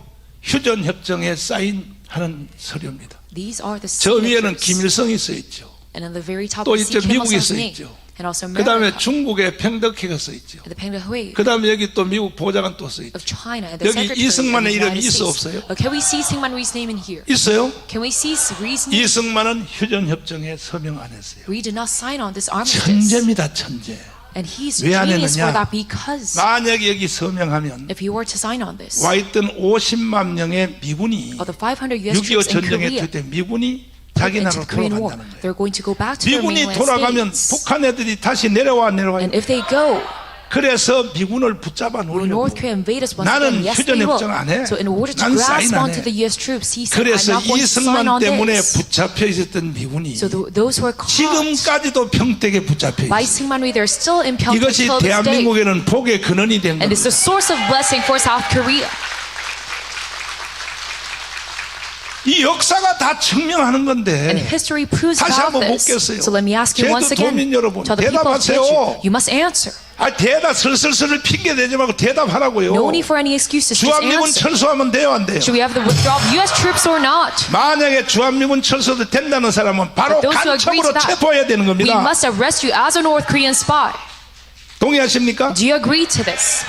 S1: 휴전협정에 사인하는 서류입니다.
S2: These are the
S1: 저 위에는
S2: signatures.
S1: 김일성이 써 있죠.
S2: And on the very top
S1: 또
S2: we see
S1: 이제
S2: Kim
S1: 미국이
S2: Il-sung's
S1: 써
S2: name.
S1: 있죠.
S2: And also
S1: 그 다음에
S2: America.
S1: 중국의 팽덕회가 써 있죠.
S2: And the Peng Dehui
S1: 그 다음에 여기 또 미국 보좌관 또 써 있죠.
S2: of China. And the
S1: 여기
S2: Secretary of
S1: 이승만의
S2: the
S1: 이름이
S2: United
S1: 있어
S2: States.
S1: 없어요?
S2: Can we see Syngman Rhee's name in here?
S1: 있어요?
S2: Can we see Rhee's name?
S1: 이승만은 휴전협정에 서명 안 했어요.
S2: Rhee did not sign on this armistice.
S1: 천재입니다, 천재.
S2: And he's
S1: 왜 안
S2: genius for
S1: 했느냐?
S2: that because
S1: 만약에 여기 서명하면
S2: if he were to sign on this,
S1: 와 있던 50만 명의 미군이
S2: of the 500 U.S.
S1: 6.25
S2: troops in
S1: 전쟁에
S2: Korea
S1: 될 때 미군이
S2: put
S1: 자기
S2: into
S1: 나라로
S2: the Korean War,
S1: 돌아간다는 거예요.
S2: they're going to go back to their
S1: 미군이
S2: mainland
S1: 돌아가면
S2: states.
S1: 북한 애들이 다시 내려와요.
S2: And if they go,
S1: 그래서 미군을 붙잡아
S2: will
S1: 놓으려고
S2: North Korea invade us once
S1: 나는
S2: again? Yes, they will.
S1: 휴전협정 안 해.
S2: So in order to
S1: 난
S2: grasp
S1: 사인 안
S2: onto
S1: 해.
S2: the U.S. troops, he said, I'm
S1: 그래서
S2: not going to sign
S1: 이승만
S2: on
S1: 때문에
S2: this.
S1: 붙잡혀 있었던 미군이
S2: So those who are caught
S1: 지금까지도 평택에 붙잡혀
S2: by
S1: 있어요.
S2: Syngman Rhee, they're still in Pyeongtaek
S1: 이것이
S2: till this day.
S1: 대한민국에는 복의 근원이 된
S2: And it's
S1: 겁니다.
S2: the source of blessing for South Korea.
S1: 이 역사가 다 증명하는
S2: And
S1: 건데
S2: history proves
S1: 다시
S2: about
S1: 한번
S2: this.
S1: 묻겠어요.
S2: So let me ask you once
S1: 제주
S2: again,
S1: 도민 여러분,
S2: to the people of
S1: 대답하세요.
S2: Jeju, you must answer.
S1: 대답 슬슬슬 핑계 대지 말고 대답하라고요.
S2: No need for any excuses. Just
S1: 주한미군
S2: answer.
S1: 철수하면 돼요, 안 돼요?
S2: Should we have the withdrawal of U.S. troops or not?
S1: 만약에 주한미군 철수도 된다는 사람은 바로
S2: But those who agree
S1: 간첩으로
S2: to that,
S1: 체포해야 되는
S2: We
S1: 겁니다.
S2: must arrest you as a North Korean spy.
S1: 동의하십니까?
S2: Do you agree to this?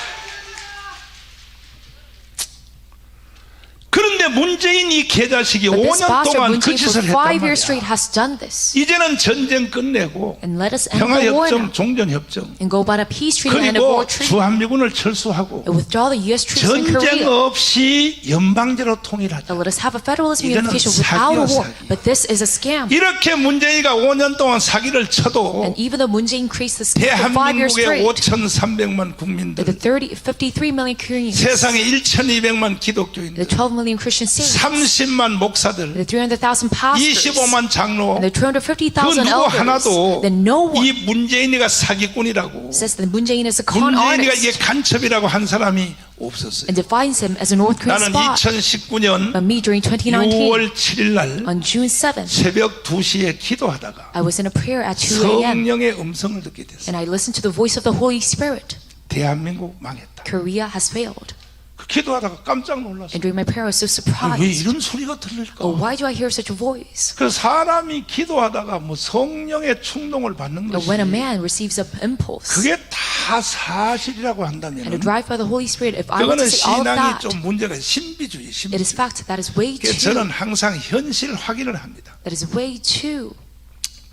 S1: 그런데 문재인 이 개자식이
S2: But this
S1: 5년
S2: bastard
S1: 동안
S2: Moon
S1: 그
S2: Jae for
S1: 짓을
S2: 5
S1: 했단
S2: years straight
S1: 말이야.
S2: has done this.
S1: 이제는 전쟁 끝내고
S2: And let us end the war
S1: 평화협정,
S2: now.
S1: 종전협정,
S2: And go about a peace treaty and a
S1: 그리고
S2: war treaty.
S1: 주한미군을 철수하고
S2: And withdraw the U.S. troops in
S1: 전쟁
S2: Korea.
S1: 없이 연방제로 통일하자.
S2: And let us have a federalism
S1: 이거는
S2: unification without a
S1: 사기야,
S2: war.
S1: 사기.
S2: But this is a scam.
S1: 이렇게 문재인이가 5년 동안 사기를 쳐도
S2: And even though Moon Jae increased the scam for 5 years
S1: 대한민국의
S2: straight,
S1: 5,300만
S2: the
S1: 국민들,
S2: 53 million Koreans,
S1: 세상에 1,200만
S2: the
S1: 기독교인들,
S2: 12 million Christian saints,
S1: 30만 목사들,
S2: the 300,000 pastors,
S1: 25만 장로,
S2: and the
S1: 그
S2: 250,000
S1: 누구
S2: elders,
S1: 하나도
S2: then no one
S1: 이 문재인이가 사기꾼이라고,
S2: says that Moon Jae is a con
S1: 문재인이가 이게
S2: artist
S1: 간첩이라고 한 사람이 없었어요.
S2: and defines him as a North Korean
S1: 나는
S2: spy.
S1: 2019년
S2: But me, during 2019,
S1: 6월 7일 날
S2: on June 7th,
S1: 새벽 2시에 기도하다가
S2: I was in a prayer at 2 a.m.
S1: 성령의 음성을 듣게 됐어요.
S2: and I listened to the voice of the Holy Spirit.
S1: 대한민국 망했다.
S2: Korea has failed.
S1: 그 기도하다가 깜짝 놀랐어요.
S2: And during my prayer, I was so
S1: 왜
S2: surprised.
S1: 이런 소리가 들릴까?
S2: Oh, why do I hear such a voice?
S1: 그 사람이 기도하다가 뭐 성령의 충동을 받는
S2: But
S1: 것이
S2: when a man receives an impulse
S1: 그게 다 사실이라고
S2: and
S1: 한다면
S2: a drive by the Holy Spirit, if I were
S1: 그거는
S2: to say all of
S1: 신앙이
S2: that,
S1: 좀 문제가 신비주의,
S2: it is
S1: 신비주의.
S2: fact that is way
S1: 그래서
S2: too.
S1: 저는 항상 현실 확인을 합니다.
S2: That is way too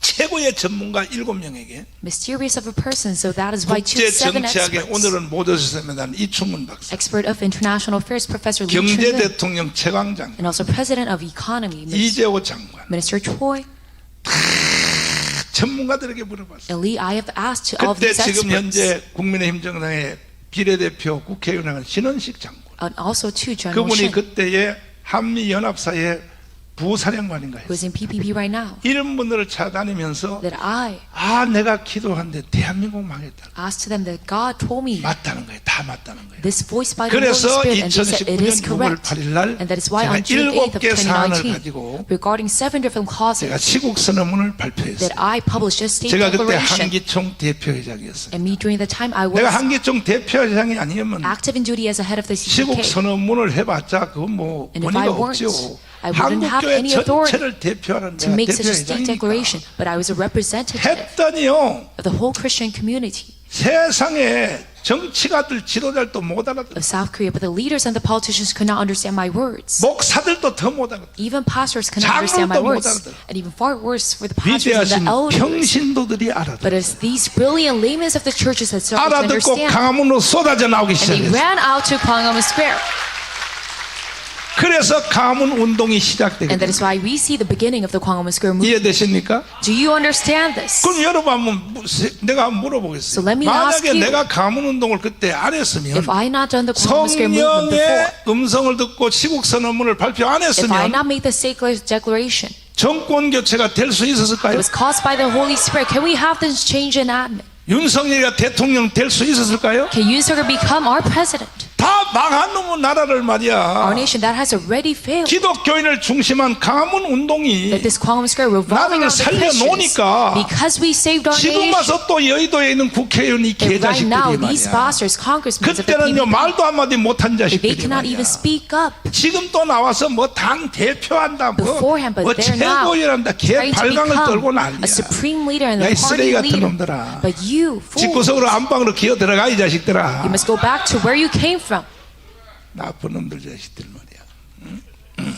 S1: 최고의 전문가 7명에게
S2: mysterious of a person. So that is why I
S1: 국제
S2: choose 7
S1: 정치학에
S2: experts.
S1: 오늘은 모셔주셨습니다. 이충문 박사,
S2: Expert of international affairs, Professor Lee
S1: 경제
S2: Chun-gun,
S1: 대통령 최광장,
S2: and also President of Economy,
S1: 이재호 장관,
S2: Minister Choi.
S1: 전문가들에게 물어봤어요.
S2: And Lee, I have asked all of
S1: 그때
S2: these
S1: 지금
S2: experts,
S1: 현재 국민의힘 정당의 비례대표 국회의원은 신원식 장관,
S2: and also to General
S1: 그분이
S2: Shin,
S1: 그때의 한미연합사의 부사령관인가요?
S2: who is in PPP right now,
S1: 이런 분들을 찾아다니면서
S2: that I
S1: 내가 기도하는데 대한민국 망했다.
S2: asked them that God told me
S1: 맞다는 거예요. 다 맞다는 거예요.
S2: this voice by the Holy
S1: 그래서
S2: Spirit, and they said it is
S1: 2019년 6월
S2: correct.
S1: 8일 날
S2: And that is why
S1: 제가
S2: on June 8th of
S1: 7개 사안을
S2: 2019,
S1: 가지고
S2: regarding 7 different
S1: 제가
S2: causes,
S1: 시국 선언문을 발표했어요.
S2: that I published a state
S1: 제가 그때
S2: declaration.
S1: 한기총 대표회장이었어요.
S2: And me, during the time I
S1: 내가
S2: was
S1: 한기총 대표회장이 아니면
S2: active in duty as a head of the
S1: 시국
S2: CPK,
S1: 선언문을 해봤자 그건 뭐
S2: And if I
S1: 권위가
S2: weren't,
S1: 없죠.
S2: I wouldn't have
S1: 한국교회
S2: any authority
S1: 전체를 대표하는
S2: to
S1: 내가
S2: make such a state
S1: 대표회장이니까
S2: declaration, but I was a representative
S1: 했더니요,
S2: of the whole Christian community
S1: 세상에 정치가들 지도자들도 못 알아듣고
S2: of South Korea, but the leaders and the politicians could not understand my words.
S1: 목사들도 더 못 알아듣고
S2: Even pastors could not understand my
S1: 장로도 못
S2: words.
S1: 알아들어.
S2: And even far worse for the pastors and
S1: 위대하신
S2: the elders.
S1: 평신도들이 알아듣고
S2: But it's these brilliant laymen of the churches that started to
S1: 알아듣고
S2: understand.
S1: 강화문으로 쏟아져 나오기
S2: And they
S1: 시작했어요.
S2: ran out to Gwanghwamun Square.
S1: 그래서 강화문 운동이 시작되게
S2: And that
S1: 됩니다.
S2: is why we see the beginning of the Gwanghwamun Square movement.
S1: 이해되십니까?
S2: Do you understand this?
S1: 그럼 여러분 내가 한번 물어보겠어요.
S2: So let me ask
S1: 만약에
S2: you,
S1: 내가 강화문 운동을 그때 안 했으면,
S2: If I had not done the Gwanghwamun Square movement before,
S1: 성령의 음성을 듣고 시국 선언문을 발표 안
S2: if I had
S1: 했으면
S2: not made the sacred declaration,
S1: 정권 교체가 될 수
S2: it
S1: 있었을까요?
S2: was caused by the Holy Spirit. Can we have this change in admin?
S1: 윤석열이가 대통령 될 수 있었을까요?
S2: Can Yoon Suk-yeol become our president?
S1: 다 망한 놈의 나라를 말이야.
S2: Our nation that has already failed.
S1: 기독교인을 중심한 강화문 운동이
S2: That this Gwanghwamun Square revolving
S1: 나라를
S2: around the Christians,
S1: 살려놓으니까
S2: because we saved our
S1: 지금
S2: nation.
S1: 와서 또 여의도에 있는 국회의원이
S2: And right now,
S1: 개자식들이
S2: these
S1: 말이야.
S2: pastors, congressmen of the
S1: 그때는요
S2: PPP,
S1: 말도 한마디 못한
S2: they
S1: 자식들이
S2: cannot
S1: 말이야.
S2: even speak up
S1: 지금 또 나와서 뭐 당 대표한다 뭐
S2: beforehand, but they're now
S1: 최고위원한다 개
S2: trying to
S1: 발광을 떨고
S2: become
S1: 난리야.
S2: a supreme leader and
S1: 야, 이
S2: the party
S1: 쓰레기 같은
S2: leader.
S1: 놈들아.
S2: But you, fools,
S1: 집구석으로 안방으로 기어 들어가 이 자식들아.
S2: you must go back to where you came from.
S1: 나쁜 놈들 자식들 말이야.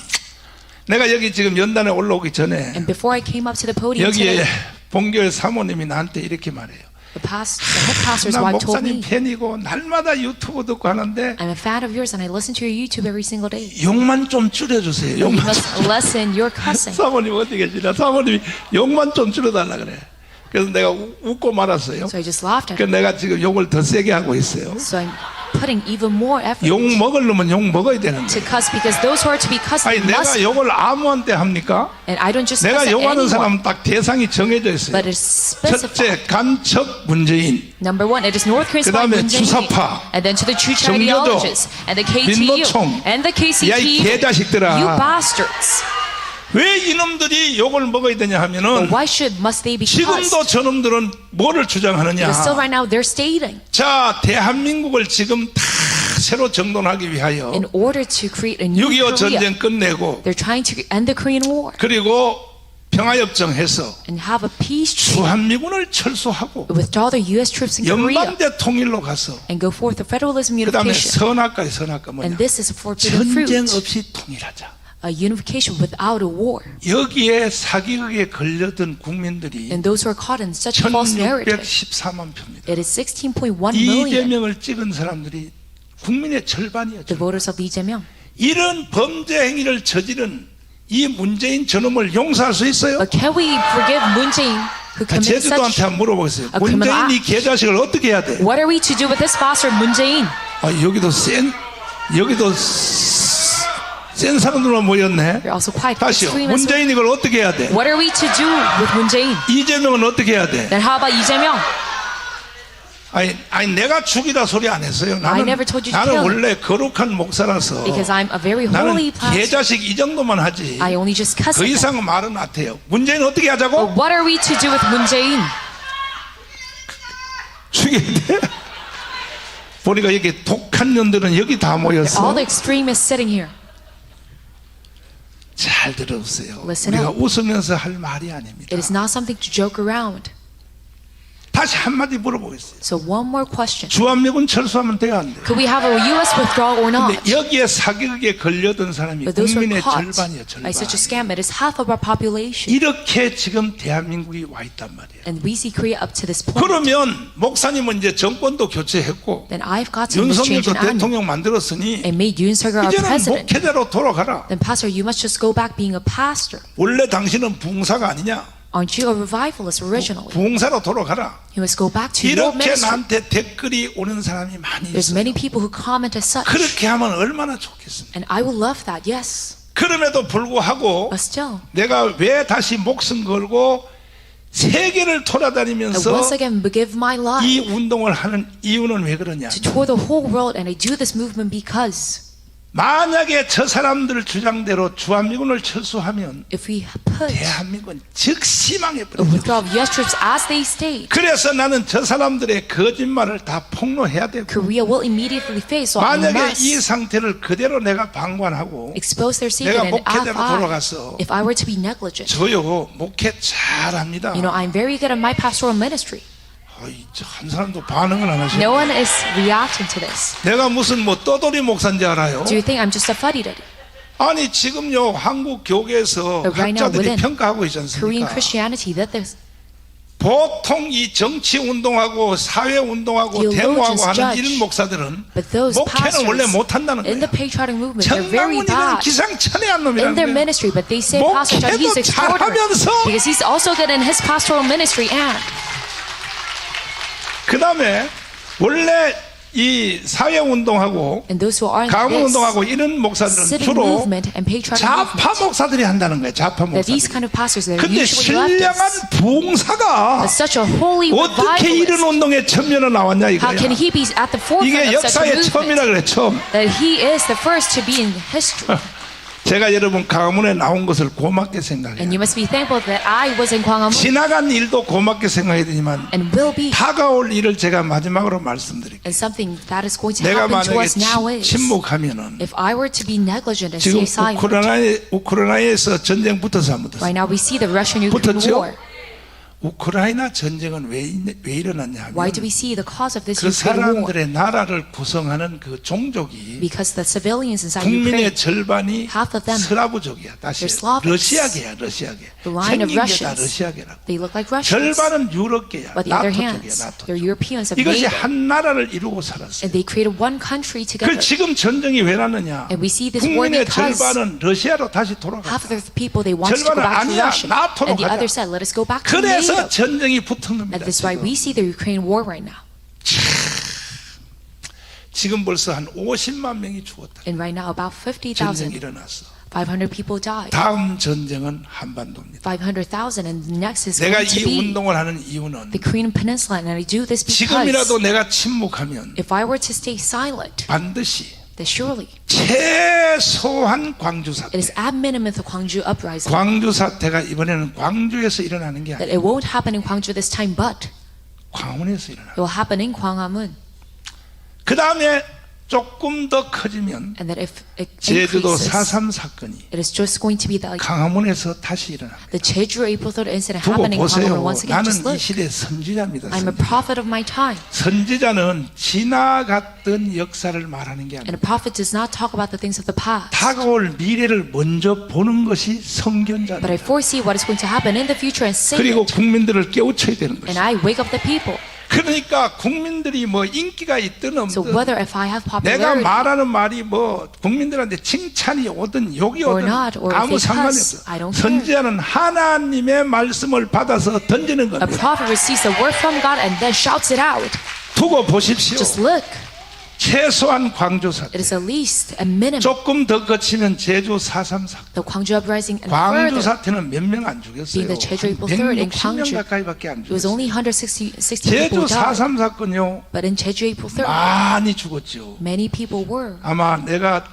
S1: 내가 여기 지금 연단에 올라오기 전에
S2: And before I came up to the podium
S1: 여기에
S2: today,
S1: 본교회 사모님이 나한테 이렇게 말해요.
S2: the head pastor's
S1: 나
S2: wife told
S1: 목사님
S2: me,
S1: 팬이고 날마다 유튜브 듣고 하는데
S2: I'm a fan of yours and I listen to your YouTube every single day.
S1: 욕만 좀 줄여주세요.
S2: You
S1: 욕만
S2: must lessen your cussing.
S1: 사모님 어디 계시나? 사모님이 욕만 좀 줄여달라 그래. 그래서 내가 웃고 말았어요.
S2: So I just laughed at
S1: 그
S2: him.
S1: 내가 지금 욕을 더 세게 하고 있어요.
S2: So I'm putting even more effort
S1: 욕 먹으려면 욕 먹어야 되는데.
S2: to cuss because those who are to be cussed
S1: 아니
S2: must.
S1: 내가 욕을 아무한테 합니까?
S2: And I don't just cuss
S1: 내가
S2: at
S1: 욕하는
S2: anyone,
S1: 사람은 딱 대상이 정해져 있어요.
S2: but it's specified.
S1: 첫째 간첩 문재인,
S2: Number one, it is North Korean spy
S1: 그다음에
S2: Moon Jae-in.
S1: 주사파,
S2: And then to the Chucha
S1: 정교조,
S2: ideologists, and the KTU,
S1: 민노총.
S2: and the
S1: 야, 이
S2: KCTU.
S1: 개자식들아.
S2: You bastards.
S1: 왜 이놈들이 욕을 먹어야 되냐
S2: But
S1: 하면은
S2: why must they be cussed?
S1: 지금도 저놈들은 뭐를 주장하느냐.
S2: Because still right now they're stating,
S1: 자, 대한민국을 지금 다 새로 정돈하기 위하여
S2: in order to create a new
S1: 6.25
S2: Korea,
S1: 전쟁 끝내고
S2: they're trying to end the Korean War
S1: 그리고 평화협정해서
S2: and have a peace treaty,
S1: 주한미군을 철수하고
S2: withdraw the U.S. troops in Korea,
S1: 연방제 통일로 가서
S2: and go forth the federalism
S1: 그 다음에
S2: unification.
S1: 선악과의 선악과 뭐냐.
S2: And this is a forbidden fruit,
S1: 전쟁 없이 통일하자.
S2: a unification without a war.
S1: 여기에 사기극에 걸려든 국민들이
S2: And those who are caught in such a false narrative,
S1: 1614만 표입니다.
S2: it is 16.1 million,
S1: 이재명을 찍은 사람들이 국민의 절반이었죠.
S2: the voters of Lee Jae-myung.
S1: 이런 범죄 행위를 저지른 이 문재인 저놈을 용서할 수 있어요?
S2: But can we forgive Moon Jae-in who committed
S1: 제주도한테
S2: such?
S1: 한번 물어보겠어요.
S2: a criminal
S1: 문재인 이 개자식을 어떻게 해야 돼?
S2: What are we to do with this bastard Moon Jae-in?
S1: 여기도 센 사람들만 모였네.
S2: You're also quite
S1: 다시요.
S2: extreme as well.
S1: 문재인 이걸 어떻게 해야 돼?
S2: What are we to do with Moon Jae-in?
S1: 이재명은 어떻게 해야 돼?
S2: Then how about Lee Jae-myung?
S1: 아니 내가 죽이다 소리 안 했어요.
S2: I never told you to
S1: 나는
S2: kill him.
S1: 원래 거룩한 목사라서
S2: Because I'm a very
S1: 나는
S2: holy pastor.
S1: 개자식 이 정도만 하지.
S2: I only just cuss
S1: 그
S2: at them.
S1: 이상은 말은 안 해요. 문재인 어떻게
S2: But
S1: 하자고?
S2: what are we to do with Moon Jae-in?
S1: 죽여야 돼? 보니까 여기 독한 년들은 여기 다
S2: All
S1: 모였어.
S2: the extremists sitting here.
S1: 잘 들어보세요.
S2: Listen
S1: 우리가
S2: up.
S1: 웃으면서 할 말이 아닙니다.
S2: It is not something to joke around.
S1: 다시 한마디 물어보겠어요.
S2: So one more question.
S1: 주한미군 철수하면 돼요, 안 돼요?
S2: Could we have a U.S. withdrawal or not?
S1: 근데 여기에 사기극에 걸려든 사람이
S2: But those who are
S1: 국민의
S2: caught
S1: 절반이에요, 절반.
S2: by such a scam, it is half of our population.
S1: 이렇게 지금 대한민국이 와 있단 말이에요.
S2: And we see Korea up to this point.
S1: 그러면 목사님은 이제 정권도 교체했고
S2: Then I've got to change
S1: 윤석열도
S2: an army
S1: 대통령 만들었으니
S2: and made Yoon Suk-yeol our
S1: 이제는
S2: president.
S1: 목회자로 돌아가라.
S2: Then pastor, you must just go back being a pastor.
S1: 원래 당신은 부흥사가 아니냐?
S2: Aren't you a revivalist originally?
S1: 부흥사로 돌아가라.
S2: You must go back to your old
S1: 이렇게
S2: ministry.
S1: 나한테 댓글이 오는 사람이 많이
S2: There's
S1: 있어요.
S2: many people who comment as such.
S1: 그렇게 하면 얼마나 좋겠습니까?
S2: And I will love that, yes.
S1: 그럼에도 불구하고
S2: But still,
S1: 내가 왜 다시 목숨 걸고 세계를
S2: I
S1: 돌아다니면서
S2: once again give my life
S1: 이 운동을 하는 이유는 왜 그러냐?
S2: to tour the whole world, and I do this movement because
S1: 만약에 저 사람들 주장대로 주한미군을 철수하면
S2: if we put
S1: 대한민국은 즉시
S2: a
S1: 망해버려요.
S2: withdrawal of U.S. troops as they state,
S1: 그래서 나는 저 사람들의 거짓말을 다 폭로해야 되고
S2: Korea will immediately face, so I
S1: 만약에
S2: must
S1: 이 상태를 그대로 내가 방관하고
S2: expose their secret.
S1: 내가
S2: And
S1: 목회자로 돌아가서
S2: if I were to be negligent,
S1: 저요 목회 잘합니다.
S2: you know, I'm very good at my pastoral ministry.
S1: 한 사람도 반응을 안 하시네.
S2: No one is reacting to this.
S1: 내가 무슨 뭐 떠돌이 목사인지 알아요?
S2: Do you think I'm just a fuddy-duddy?
S1: 아니 지금요 한국 교계에서
S2: But right now
S1: 학자들이
S2: within
S1: 평가하고 있지
S2: Korean
S1: 않습니까?
S2: Christianity, that there's
S1: 보통 이 정치 운동하고 사회 운동하고
S2: Theologians
S1: 데모하고 하는
S2: judge.
S1: 이런 목사들은
S2: But those
S1: 목회는 원래
S2: pastors
S1: 못한다는
S2: in the
S1: 거예요.
S2: patriotic movement, they're very
S1: 정남훈 이건
S2: bad
S1: 기상천외한
S2: in
S1: 놈이라는
S2: their
S1: 거예요.
S2: ministry, but they say Pastor John, he's
S1: 목회도
S2: extraordinary
S1: 잘하면서
S2: because he's also good in his pastoral ministry. And
S1: 그 다음에 원래 이 사회 운동하고
S2: those who are in
S1: 가문
S2: this
S1: 운동하고 이런 목사들은
S2: civic
S1: 주로
S2: movement and patriotic
S1: 좌파
S2: movement,
S1: 목사들이 한다는 거예요. 좌파
S2: that these
S1: 목사들이.
S2: kind of pastors, they're
S1: 근데
S2: usually
S1: 신령한
S2: leftists.
S1: 부흥사가
S2: But such a holy
S1: 어떻게 이런
S2: revivalist,
S1: 운동에 참여를 나왔냐
S2: how
S1: 이거야.
S2: can he be at the forefront
S1: 이게
S2: of such a
S1: 역사의 처음이라
S2: movement?
S1: 그래 처음.
S2: That he is the first to be in history.
S1: 제가 여러분 강화문에 나온 것을 고맙게 생각해요.
S2: And you must be thankful that I was in Gwanghwamun
S1: 지나간 일도 고맙게 생각해야 되지만
S2: and will be.
S1: 다가올 일을 제가 마지막으로 말씀드릴게요.
S2: And something that is going to
S1: 내가
S2: happen to
S1: 만약에
S2: us now is,
S1: 침묵하면은
S2: if I were to be negligent and
S1: 지금
S2: stay silent,
S1: 우크라이나에서 전쟁 붙어서 안 붙었어요.
S2: right now we see the Russian-Ukraine
S1: 붙었죠?
S2: war.
S1: 우크라이나 전쟁은 왜 일어났냐
S2: Why
S1: 하면
S2: do we see the cause of this
S1: 그
S2: Ukraine war?
S1: 사람들의 나라를 구성하는 그 종족이
S2: Because the civilians inside
S1: 국민의
S2: Ukraine,
S1: 절반이
S2: half of them,
S1: 스라브족이야. 다시
S2: they're Slavics.
S1: 러시아계야, 러시아계.
S2: The line of
S1: 생긴 게 다
S2: Russians.
S1: 러시아계라고.
S2: they look like Russians.
S1: 절반은 유럽계야.
S2: But the other
S1: 나토
S2: hands,
S1: 쪽이야, 나토.
S2: they're Europeans of
S1: 이것이
S2: NATO.
S1: 한 나라를 이루고 살았어요.
S2: And they created one country
S1: 그
S2: together.
S1: 지금 전쟁이 왜 났느냐?
S2: And we see this war
S1: 국민의
S2: because
S1: 절반은 러시아로 다시
S2: half
S1: 돌아갔다.
S2: of the people, they want to go
S1: 절반은
S2: back to
S1: 아니야,
S2: Russia.
S1: 나토로
S2: And the
S1: 가자.
S2: other said, let us go back to
S1: 그래서
S2: NATO.
S1: 전쟁이 붙은 겁니다.
S2: And that's why we see the Ukraine war right now.
S1: 지금 벌써 한 50만 명이 죽었다.
S2: And right now, about
S1: 전쟁이
S2: 50,000,
S1: 일어났어.
S2: 500 people died.
S1: 다음 전쟁은 한반도입니다.
S2: 500,000, and the next is
S1: 내가
S2: going to
S1: 이
S2: be
S1: 운동을 하는 이유는
S2: the Korean Peninsula. And I do this because
S1: 지금이라도 내가 침묵하면
S2: if I were to stay silent,
S1: 반드시
S2: that surely
S1: 최소한 광주
S2: it
S1: 사태.
S2: is at minimum the Gwangju uprising.
S1: 광주 사태가 이번에는 광주에서 일어나는 게
S2: That
S1: 아니에요.
S2: it won't happen in Gwangju this time, but
S1: 광원에서 일어나.
S2: it will happen in Gwanghwamun.
S1: 그 다음에 조금 더 커지면
S2: And that if it
S1: 제주도
S2: increases,
S1: 4.3 사건이
S2: it is just going to be the
S1: 강화문에서 다시 일어납니다.
S2: Jeju April 3rd incident
S1: 두고
S2: happening in
S1: 보세요.
S2: Gwanghwamun once again.
S1: 나는
S2: Just
S1: 이
S2: look,
S1: 시대 선지자입니다.
S2: I'm a
S1: 선지자.
S2: prophet of my time.
S1: 선지자는 지나갔던 역사를 말하는 게
S2: And
S1: 아니라
S2: a prophet does not talk about the things of the past.
S1: 다가올 미래를 먼저 보는 것이
S2: But I
S1: 선견자입니다.
S2: foresee what is going to happen in the future and say
S1: 그리고
S2: it.
S1: 국민들을 깨우쳐야 되는
S2: And
S1: 것이죠.
S2: I wake up the people.
S1: 그러니까 국민들이 뭐 인기가 있든
S2: So
S1: 없든
S2: whether if I have
S1: 내가
S2: popularity
S1: 말하는 말이 뭐 국민들한테 칭찬이 오든 욕이
S2: or
S1: 오든
S2: not, or if
S1: 아무
S2: they
S1: 상관이
S2: cuss,
S1: 없어.
S2: I don't care.
S1: 선지자는 하나님의 말씀을 받아서 던지는
S2: A
S1: 겁니다.
S2: prophet receives the word from God and then shouts it out.
S1: 두고 보십시오.
S2: Just look.
S1: 최소한 광주 사태.
S2: It is at least a minimum.
S1: 조금 더 거치면 제주 4.3 사건.
S2: The Gwangju uprising and
S1: 광주
S2: further.
S1: 사태는 몇 명 안 죽였어요.
S2: Being the Jeju April 3rd in
S1: 160명
S2: Gwangju,
S1: 가까이밖에 안
S2: It was
S1: 죽였어요.
S2: only 160
S1: 제주
S2: people died.
S1: 4.3 사건요
S2: But in Jeju April 3rd,
S1: 많이 죽었죠.
S2: many people were
S1: 아마 내가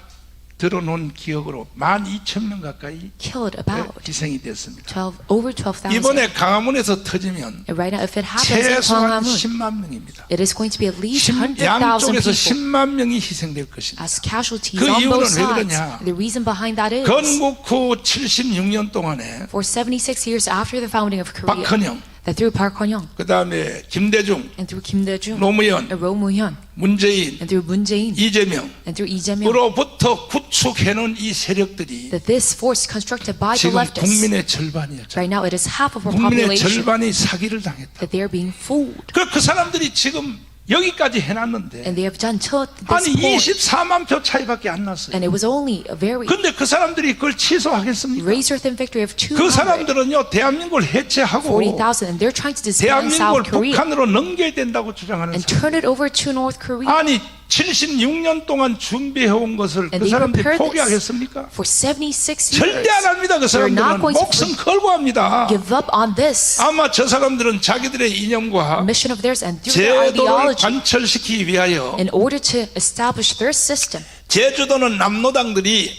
S1: 들어놓은 기억으로 12,000명 가까이
S2: killed, about
S1: 희생이 됐습니다.
S2: over 12,000.
S1: 이번에 강화문에서 터지면
S2: And right now, if it happens in
S1: 최소한
S2: Gwanghwamun,
S1: 10만 명입니다.
S2: it is going to be at least 100,000
S1: 양쪽에서
S2: people
S1: 10만 명이 희생될 것입니다.
S2: as casualties
S1: 그
S2: on
S1: 이유는
S2: both
S1: 왜
S2: sides.
S1: 그러냐?
S2: The reason behind that is
S1: 건국 후 76년 동안에
S2: for 76 years after the founding of Korea,
S1: 박헌영,
S2: that through Park Hon-young
S1: 그 다음에 김대중,
S2: and through Kim Dae-jung
S1: 노무현,
S2: and Roh Moo-hyun
S1: 문재인,
S2: and through Moon Jae-in
S1: 이재명
S2: and through Lee Jae-myung,
S1: 으로부터 구축해놓은 이 세력들이
S2: that this force constructed by the
S1: 지금
S2: leftists,
S1: 국민의 절반이었죠.
S2: right now it is half of our
S1: 국민의
S2: population,
S1: 절반이 사기를 당했다.
S2: that they are being fooled.
S1: 그 사람들이 지금 여기까지 해놨는데
S2: And they have done till
S1: 아니
S2: this point.
S1: 24만 표 차이밖에 안 났어요.
S2: And it was only a very
S1: 근데 그 사람들이 그걸 취소하겠습니까?
S2: razor-thin victory of
S1: 그 사람들은요 대한민국을 해체하고
S2: 240,000, and they're trying to disband
S1: 대한민국을
S2: South Korea
S1: 북한으로 넘겨야 된다고 주장하는
S2: and
S1: 사람.
S2: turn it over to North Korea.
S1: 아니 76년 동안 준비해온 것을
S2: And
S1: 그
S2: they
S1: 사람들이
S2: prepared this
S1: 포기하겠습니까?
S2: for 76
S1: 절대
S2: years.
S1: 안 합니다. 그
S2: They're not
S1: 사람들은
S2: going to
S1: 목숨 걸고 합니다.
S2: give up on this
S1: 아마 저 사람들은 자기들의 이념과
S2: mission of theirs and through their
S1: 제도를
S2: ideology
S1: 관철시키기 위하여
S2: in order to establish their system.
S1: 제주도는 남노당들이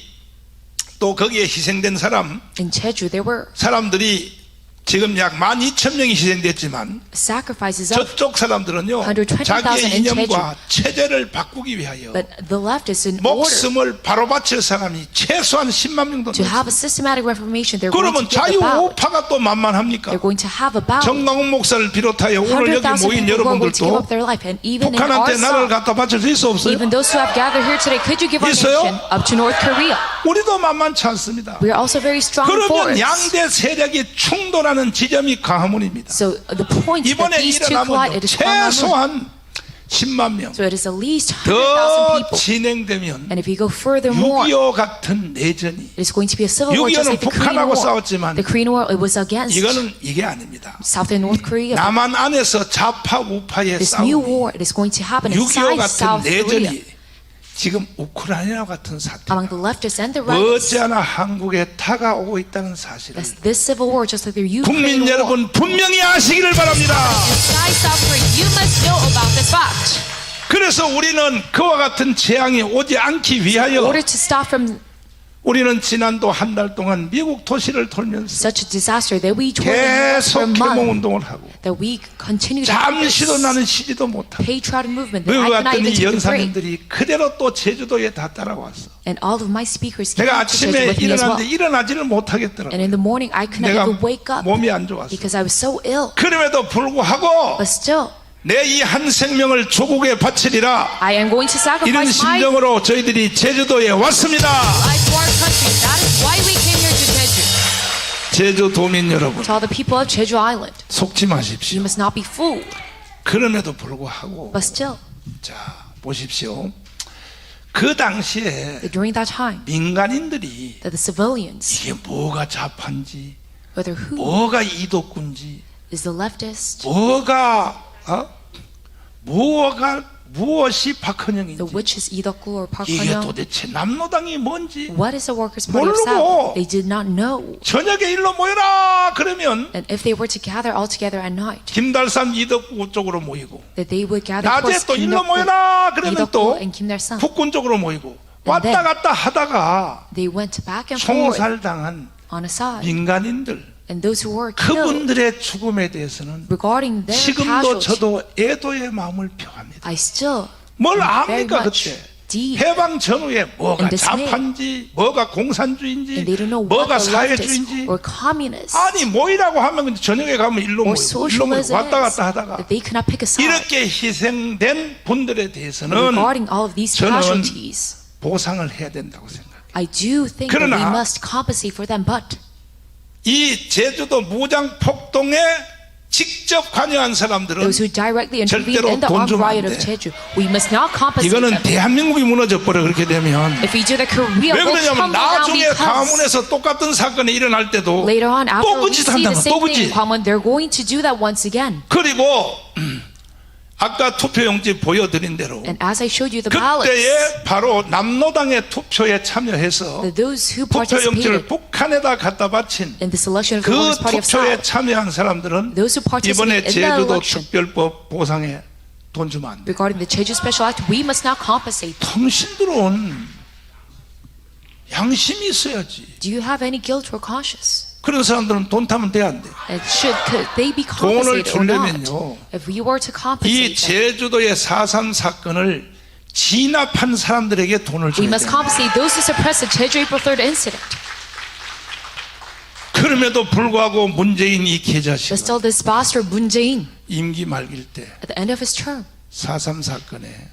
S1: 또 거기에 희생된
S2: In Jeju, there were
S1: 사람들이 지금 약 12,000명이 희생됐지만
S2: sacrifices of,
S1: 저쪽 사람들은요
S2: 120,000
S1: 자기의
S2: in
S1: 이념과 체제를 바꾸기 위하여
S2: but the leftists, in order
S1: 목숨을 바로 바칠 사람이 최소한 10만 명도
S2: to have a
S1: 넘습니다.
S2: systematic reformation, they're going
S1: 그러면
S2: to give about.
S1: 자유우파가 또 만만합니까?
S2: They're going to have about
S1: 정강훈 목사를 비롯하여 오늘 여기
S2: 100,000
S1: 모인
S2: people who are going to give
S1: 여러분들도
S2: up their life. And even in our
S1: 북한한테 나라를
S2: side,
S1: 갖다 바칠 수 있어 없어요?
S2: even those who have gathered here today, could you give our
S1: 있어요?
S2: nation up to North Korea?
S1: 우리도 만만치 않습니다.
S2: We are also very strong for
S1: 그러면
S2: it.
S1: 양대 세력이 충돌하는 지점이 강화문입니다.
S2: So the point that
S1: 이번에
S2: these two collide,
S1: 일어나면
S2: it is Gwanghwamun.
S1: 최소한 10만 명.
S2: So it is at least 100,000
S1: 더
S2: people.
S1: 진행되면
S2: And if you go furthermore,
S1: 6.25 같은 내전이
S2: it is going to be a civil war just
S1: 6.25는
S2: like the Korean
S1: 북한하고
S2: War.
S1: 싸웠지만
S2: The Korean War, it was against
S1: 이거는 이게 아닙니다.
S2: South and North Korea.
S1: 남한 안에서 좌파 우파의
S2: This new
S1: 싸움이
S2: war, it is going to happen
S1: 6.25
S2: inside
S1: 같은
S2: South Korea
S1: 내전이 지금 우크라이나 같은 사태
S2: among the leftists and the rightists.
S1: 머지않아 한국에 다가오고 있다는 사실을
S2: This civil war, just like the Ukraine
S1: 국민
S2: war.
S1: 여러분 분명히 아시기를 바랍니다.
S2: Inside South Korea, you must know about this fact.
S1: 그래서 우리는 그와 같은 재앙이 오지 않기
S2: In
S1: 위하여
S2: order to stop from
S1: 우리는 지난도 한 달 동안 미국 도시를 돌면서
S2: such a disaster, that we toured the US
S1: 계속
S2: for a
S1: 개몽
S2: month,
S1: 운동을 하고
S2: that we continue to
S1: 잠시도 나는 쉬지도 못하고
S2: patriotic movement that
S1: 미국
S2: I could not
S1: 갔더니
S2: even take a break.
S1: 연사님들이 그대로 또 제주도에 다 따라왔어.
S2: And all of my speakers came
S1: 내가
S2: to Jeju
S1: 아침에
S2: with me as well.
S1: 일어났는데 일어나지를 못하겠더라고.
S2: And in the morning, I could not
S1: 내가
S2: even wake up
S1: 몸이 안 좋았어.
S2: because I was so ill.
S1: 그럼에도 불구하고
S2: But still,
S1: 내 이 한 생명을 조국에 바치리라
S2: I am going to
S1: 이런
S2: sacrifice my
S1: 심정으로 저희들이 제주도에 왔습니다.
S2: life for our country. That is why we came here to Jeju.
S1: 제주도민 여러분
S2: To all the people of Jeju Island,
S1: 속지
S2: you
S1: 마십시오.
S2: must not be fooled.
S1: 그럼에도 불구하고
S2: But still,
S1: 자 보십시오. 그 당시에
S2: that during that time,
S1: 민간인들이
S2: that the civilians,
S1: 이게 뭐가 좌파인지
S2: whether who
S1: 뭐가 이독군지
S2: is the leftist,
S1: 뭐가 무엇이
S2: The
S1: 박헌영인지,
S2: which is Lee Deok-gu or Park
S1: 이게
S2: Hun-young.
S1: 도대체 남노당이 뭔지
S2: What is the Workers' Party of
S1: 모르고
S2: South? They did not know.
S1: 저녁에 일로 모여라 그러면
S2: And if they were to gather all together at night,
S1: 김달산 이덕구 쪽으로 모이고,
S2: that they would gather
S1: 낮에
S2: towards
S1: 또
S2: Kim
S1: 일로 모여라
S2: Deok-gu, Lee
S1: 그러면
S2: Deok-gu,
S1: 또
S2: and Kim Dae-sun.
S1: 북군 쪽으로 모이고,
S2: And
S1: 왔다
S2: then
S1: 갔다 하다가
S2: They went back and forth
S1: 총살당한
S2: on a side.
S1: 민간인들,
S2: And those who were killed,
S1: 그분들의 죽음에 대해서는
S2: regarding their
S1: 지금도
S2: casualty,
S1: 저도 애도의 마음을 표합니다.
S2: I still
S1: 뭘
S2: am very
S1: 압니까
S2: much
S1: 그때?
S2: deep
S1: 해방 전후에 뭐가
S2: and dismayed.
S1: 좌파인지, 뭐가
S2: And
S1: 공산주의인지,
S2: they don't know what
S1: 뭐가
S2: the left is
S1: 사회주의인지.
S2: or communist
S1: 아니 모이라고 하면 저녁에 가면 일로
S2: or
S1: 모이고 일로 모이고
S2: socialism
S1: 왔다
S2: is,
S1: 갔다 하다가
S2: that they could not pick a side.
S1: 이렇게 희생된 분들에 대해서는
S2: Regarding all of these
S1: 저는
S2: casualties,
S1: 보상을 해야 된다고 생각해요.
S2: I do think that we
S1: 그러나
S2: must compensate for them, but
S1: 이 제주도 무장 폭동에 직접 관여한 사람들은
S2: those who directly intervened
S1: 절대로
S2: in the
S1: 돈
S2: armed
S1: 주면 안
S2: riot of
S1: 돼.
S2: Jeju, we must not compensate
S1: 이거는
S2: them.
S1: 대한민국이 무너져 버려. 그렇게 되면
S2: If we do, the Korea
S1: 왜
S2: will
S1: 그러냐면
S2: crumble down
S1: 나중에
S2: because
S1: 가문에서 똑같은 사건이 일어날 때도
S2: later on, after
S1: 또
S2: we
S1: 그짓
S2: see
S1: 한다면
S2: the
S1: 또
S2: same thing in
S1: 그짓.
S2: Kwangwon, they're going to do that once again.
S1: 그리고 아까 투표용지 보여드린 대로
S2: And as I showed you the ballots,
S1: 그때에 바로 남노당의 투표에 참여해서
S2: that those who
S1: 투표용지를
S2: participated
S1: 북한에다 갖다 바친
S2: in the selection of the
S1: 그
S2: Workers' Party of
S1: 투표에
S2: South,
S1: 참여한 사람들은
S2: those who
S1: 이번에
S2: participated in the
S1: 제주도
S2: election
S1: 특별법 보상에 돈 주면 안 돼.
S2: regarding the Jeju Special Act, we must not compensate them.
S1: 당신들은 양심이 있어야지.
S2: Do you have any guilt or conscience?
S1: 그런 사람들은 돈 타면 돼, 안 돼?
S2: And could they be
S1: 돈을
S2: compensated or not?
S1: 주려면요,
S2: If we were to
S1: 이
S2: compensate them,
S1: 제주도의 4.3 사건을 진압한 사람들에게 돈을
S2: we
S1: 줘야
S2: must
S1: 돼.
S2: compensate those who suppressed the Jeju April 3rd incident.
S1: 그럼에도 불구하고 문재인 이
S2: But
S1: 계자식은
S2: still, this bastard Moon Jae-in,
S1: 임기 말길 때
S2: at the end of his term,
S1: 4.3 사건에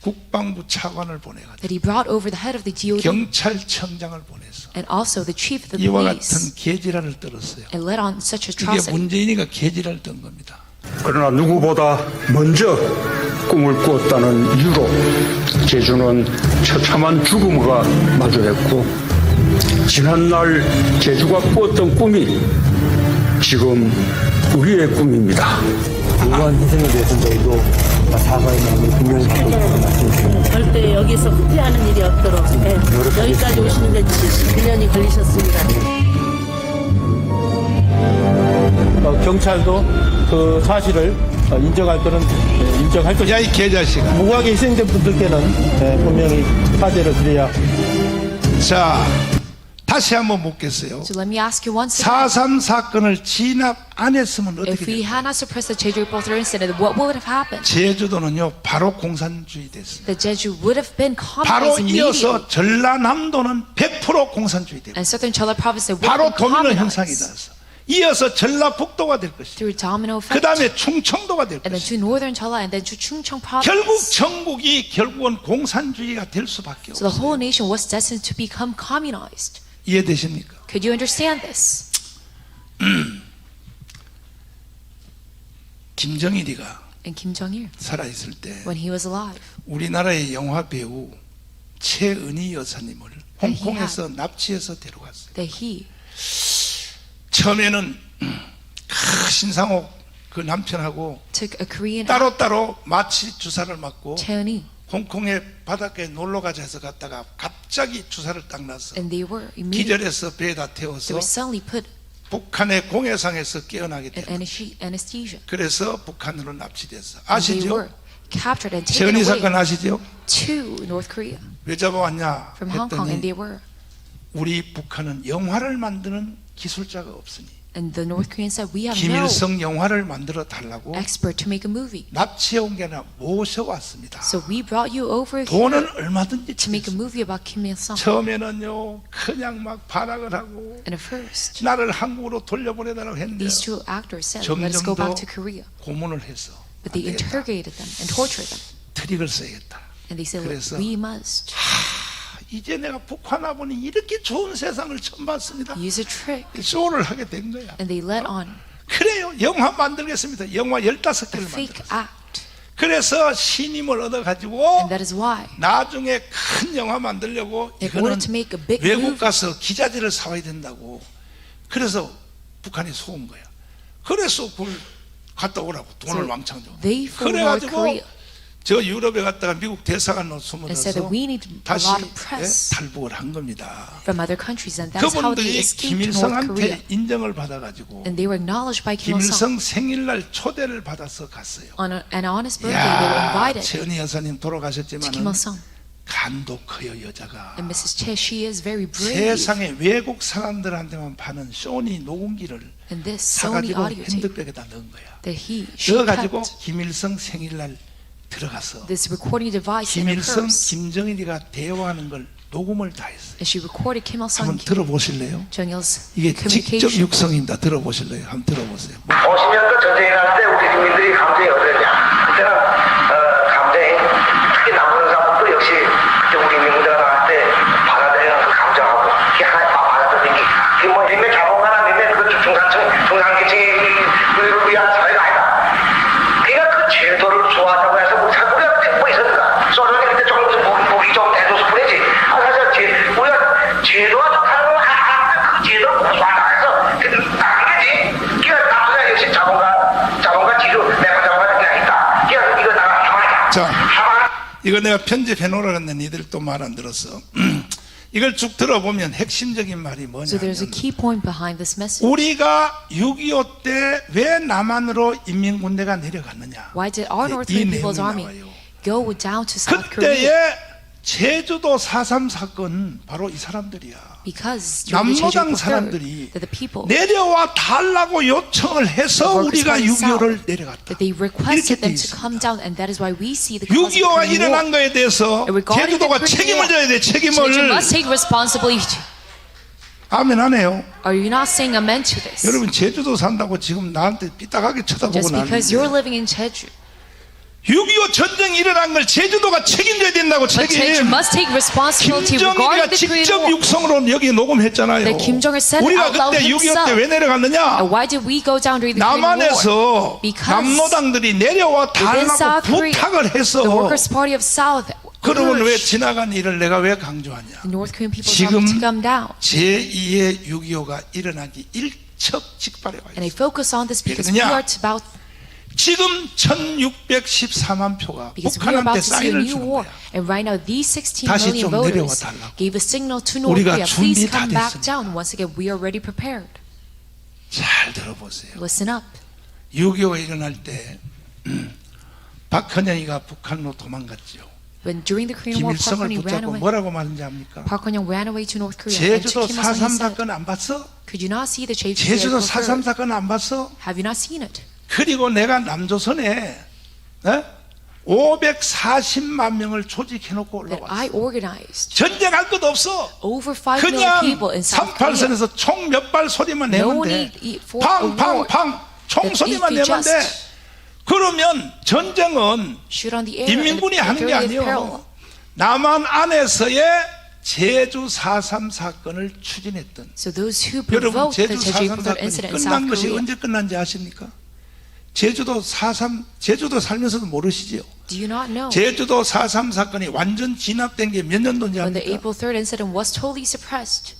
S1: 국방부 차관을 보내가지고
S2: that he brought over the head of the DOD
S1: 경찰청장을 보내서
S2: and also the chief of the
S1: 이와
S2: police
S1: 같은 개지랄을 떨었어요.
S2: and led on such
S1: 이게
S2: atrocity.
S1: 문재인이가 개지랄 떤 겁니다.
S3: 그러나 누구보다 먼저 꿈을 꾸었다는 이유로 제주는 처참한 죽음과 마주했고, 지난날 제주가 꾸었던 꿈이 지금 우리의 꿈입니다.
S4: 무고한 희생에 대해서 저희도 사과의 마음을 분명히 갖고 있다고 말씀해 주셨습니다.
S5: 절대 여기서 후퇴하는 일이 없도록 여기까지 오시는데 79년이 걸리셨습니다.
S4: 경찰도 그 사실을 인정할 거는 인정할 것이고,
S1: 야 이 개자식아.
S4: 무고하게 희생된 분들께는 분명히 사죄를 드려야.
S1: 자, 다시 한번 묻겠어요.
S2: So let me ask you once again,
S1: 4.3 사건을 진압 안 했으면
S2: if
S1: 어떻게
S2: we
S1: 될까요?
S2: had not suppressed the Jeju April 3rd incident, what would have happened?
S1: 제주도는요 바로 공산주의 됐습니다.
S2: The Jeju would have been
S1: 바로
S2: communized immediately.
S1: 이어서 전라남도는 100% 공산주의 되고
S2: And Southern Jeolla province would
S1: 바로
S2: have been
S1: 도민의 형상이
S2: communized
S1: 나서 이어서 전라북도가 될 것이죠.
S2: through domino
S1: 그
S2: effect.
S1: 다음에 충청도가 될
S2: And then
S1: 것이죠.
S2: to Northern Jeolla and then to Chungcheong
S1: 결국
S2: province.
S1: 전국이 결국은 공산주의가 될 수밖에
S2: So the
S1: 없어요.
S2: whole nation was destined to become communized.
S1: 이해되십니까?
S2: Could you understand this?
S1: 김정일이가
S2: And Kim Jong-il,
S1: 살아있을 때
S2: when he was alive,
S1: 우리나라의 영화 배우 최은희 여사님을 홍콩에서 납치해서 데려갔어요.
S2: that he
S1: 처음에는 신상옥 그 남편하고
S2: took a Korean
S1: 따로따로 마취 주사를 맞고
S2: Cheon-hee,
S1: 홍콩의 바닷가에 놀러 가자 해서 갔다가 갑자기 주사를 딱 놨어.
S2: and they were immediately,
S1: 기절해서 배에다
S2: they
S1: 태워서
S2: were suddenly put
S1: 북한의 공해상에서 깨어나게
S2: in
S1: 됐다.
S2: anesthesia.
S1: 그래서 북한으로 납치됐어.
S2: And they
S1: 아시죠?
S2: were captured and taken
S1: 최은희
S2: away
S1: 사건 아시죠?
S2: to North Korea
S1: 왜 잡아왔냐
S2: from Hong Kong, and
S1: 했더니
S2: they were,
S1: 우리 북한은 영화를 만드는 기술자가 없으니
S2: and the North Koreans said, we have no
S1: 김일성 영화를 만들어 달라고
S2: expert to make a movie.
S1: 납치해온 게 아니라 모셔왔습니다.
S2: So we brought you over
S1: 돈은
S2: here
S1: 얼마든지
S2: to make a
S1: 주겠습니다.
S2: movie about Kim Il-sung.
S1: 처음에는요 그냥 막 발악을 하고
S2: And at first,
S1: 나를 한국으로 돌려보내달라고 했는데
S2: these two actors said, let us go
S1: 점점 더
S2: back to Korea.
S1: 고문을 해서
S2: But they
S1: 안 되겠다.
S2: interrogated them and tortured them.
S1: 트릭을 써야겠다.
S2: And they said,
S1: 그래서
S2: we must
S1: 이제 내가 북한 와보니 이렇게 좋은 세상을 처음 봤습니다.
S2: use a trick.
S1: 쇼를 하게 된 거야.
S2: And they let on
S1: 그래요. 영화 만들겠습니다. 영화 15개를
S2: a fake
S1: 만들었어요.
S2: act.
S1: 그래서 신임을 얻어가지고
S2: And that is why,
S1: 나중에 큰 영화 만들려고
S2: in
S1: 이거는
S2: order to make a big
S1: 외국
S2: movie,
S1: 가서 기자재를 사와야 된다고. 그래서 북한이 속은 거야. 그래서 그걸 갔다 오라고 돈을
S2: So
S1: 왕창 줘.
S2: they flew North
S1: 그래가지고
S2: Korea.
S1: 저 유럽에 갔다가 미국 대사관으로
S2: and said that
S1: 숨어들어서
S2: we need a
S1: 다시
S2: lot of press
S1: 탈북을 한 겁니다.
S2: from other countries, and that's how they
S1: 그분들이
S2: escaped to North Korea.
S1: 김일성한테 인정을 받아가지고
S2: And they were acknowledged by Kim Il-sung.
S1: 김일성 생일날 초대를 받아서 갔어요.
S2: And on his birthday, they were
S1: 야,
S2: invited
S1: 최은희 여사님
S2: to Kim
S1: 돌아가셨지만
S2: Il-sung.
S1: 간도 커요 여자가.
S2: And Mrs. Che, she is very brave.
S1: 세상에 외국 사람들한테만 파는 소니 녹음기를
S2: And this Sony
S1: 사가지고
S2: audio tape
S1: 핸드백에다 넣은 거야.
S2: that she
S1: 넣어가지고
S2: kept
S1: 김일성 생일날 들어가서
S2: this recording device in her
S1: 김일성,
S2: purse,
S1: 김정일이가 대화하는 걸 녹음을 다 했어요.
S2: and she recorded Kim Il-sung,
S1: 한번 들어보실래요?
S2: Jong Il's
S1: 이게 직접
S2: communication.
S1: 육성입니다. 들어보실래요? 한번 들어보세요.
S6: 50년도 전쟁이 날 때 우리 국민들이 감정이 어땠냐? 그때는 감정이 특히 남은 사람도 역시 그때 우리 민주당 나갈 때 받아들이는 그 감정하고 그게 하나의 받아들이는 게 그게 뭐 몇몇 자본가나 몇몇 그 중산층, 중산계층의 우리를 위한 사회가 아니다. 그러니까 그 제도를 좋아한다고 해서 우리가 뭐 있었는가? 소련이 그때 조금 무기 좀 대줘서 뿐이지. 사실 우리가 제도가 좋다는 걸 알았는데 그 제도를 고수한다 해서 그때 나간 거지. 이거 나보다 역시 자본가 지주 내가 자본가 그냥 있다. 이거 나가 하마자.
S1: 자, 이거 내가 편집해 놓으라는데 니들 또 말 안 들었어. 이걸 쭉 들어보면 핵심적인 말이
S2: So there's a
S1: 뭐냐면
S2: key point behind this message.
S1: 우리가 6.25 때 왜 남한으로 인민군대가 내려갔느냐.
S2: Why did our North
S1: 이
S2: Korean
S1: 내용이
S2: People's Army
S1: 나와요.
S2: go down to South Korea?
S1: 그때의 제주도 4.3 사건 바로 이 사람들이야.
S2: Because during the
S1: 남노당
S2: Jeju
S1: 사람들이
S2: that the people
S1: 내려와 달라고 요청을 해서
S2: the workers
S1: 우리가
S2: from the
S1: 6.25를
S2: South,
S1: 내려갔다.
S2: that they
S1: 이렇게
S2: requested
S1: 돼
S2: them to come down, and that is why we see the cause of the
S1: 6.25가
S2: Korean
S1: 일어난
S2: War.
S1: 거에 대해서
S2: And regarding
S1: 제주도가
S2: the Korean
S1: 책임을
S2: War,
S1: 져야 돼.
S2: Jeju
S1: 책임을.
S2: must take responsibility.
S1: 아멘 안 해요.
S2: Are you not saying amen to this?
S1: 여러분 제주도 산다고 지금 나한테 삐딱하게 쳐다보고
S2: Just because
S1: 나는데
S2: you're living in Jeju,
S1: 6.25 전쟁이 일어난 걸 제주도가 책임져야 된다고
S2: but Jeju
S1: 책임.
S2: must take responsibility
S1: 김정일이가
S2: regarding the Korean
S1: 직접
S2: War.
S1: 육성으로 여기 녹음했잖아요.
S2: That Kim Jong-il said
S1: 우리가
S2: out loud
S1: 그때 6.25 때 왜
S2: himself.
S1: 내려갔느냐?
S2: And why did we go down during the Korean War?
S1: 남한에서
S2: Because
S1: 남노당들이 내려와
S2: within
S1: 달라고
S2: South Korea,
S1: 부탁을 해서
S2: the Workers' Party of South
S1: 그러면 왜
S2: urged
S1: 지나간 일을 내가 왜 강조하냐?
S2: the North Korean People's
S1: 지금
S2: Army to come down.
S1: 제2의 6.25가 일어나기 일척직발해 와
S2: And I
S1: 있어요.
S2: focus on this because we
S1: 왜냐하냐?
S2: are about
S1: 지금 1614만 표가
S2: because we are
S1: 북한한테
S2: about to see a
S1: 사인을
S2: new
S1: 주는
S2: war.
S1: 거야.
S2: And right now these 16
S1: 다시
S2: million
S1: 좀 내려와
S2: voters
S1: 달라고.
S2: gave a signal to North
S1: 우리가
S2: Korea, please
S1: 준비 다
S2: come back
S1: 됐습니다.
S2: down. Once again, we are already prepared.
S1: 잘 들어보세요.
S2: Listen up.
S1: 6.25가 일어날 때 박헌영이가 북한으로 도망갔죠.
S2: When during the Korean War, Park
S1: 김일성을
S2: Geun-hye ran
S1: 붙잡고
S2: away.
S1: 뭐라고 말하는지 압니까?
S2: Park Geun-hye ran away to North Korea. And
S1: 제주도
S2: to Kim Il-sung,
S1: 4.3
S2: he said,
S1: 사건 안 봤어?
S2: could you not see the Jeju
S1: 제주도
S2: Airport
S1: 4.3
S2: Third?
S1: 사건 안 봤어?
S2: Have you not seen it?
S1: 그리고 내가 남조선에 540만 명을 조직해놓고
S2: That I
S1: 올라왔어.
S2: organized
S1: 전쟁할 것 없어.
S2: over 5 million
S1: 그냥
S2: people in South Korea.
S1: 38선에서 총 몇 발 소리만
S2: No
S1: 내면 돼.
S2: need for a war.
S1: 팡팡팡 총
S2: That
S1: 소리만
S2: if you
S1: 내면 돼.
S2: just
S1: 그러면 전쟁은
S2: shoot on the air and
S1: 인민군이 하는 게
S2: very parallel.
S1: 아니에요. 남한 안에서의 제주 4.3 사건을 추진했던
S2: So those who
S1: 여러분
S2: provoked the
S1: 제주
S2: Jeju
S1: 4.3
S2: Third
S1: 사건이
S2: incident in
S1: 끝난
S2: South
S1: 것이
S2: Korea.
S1: 언제 끝난지 아십니까? 제주도 4.3 제주도 살면서도 모르시죠?
S2: Do you not know
S1: 제주도 4.3 사건이 완전 진압된 게 몇 년도인지
S2: when the
S1: 압니까?
S2: April 3rd incident was totally suppressed?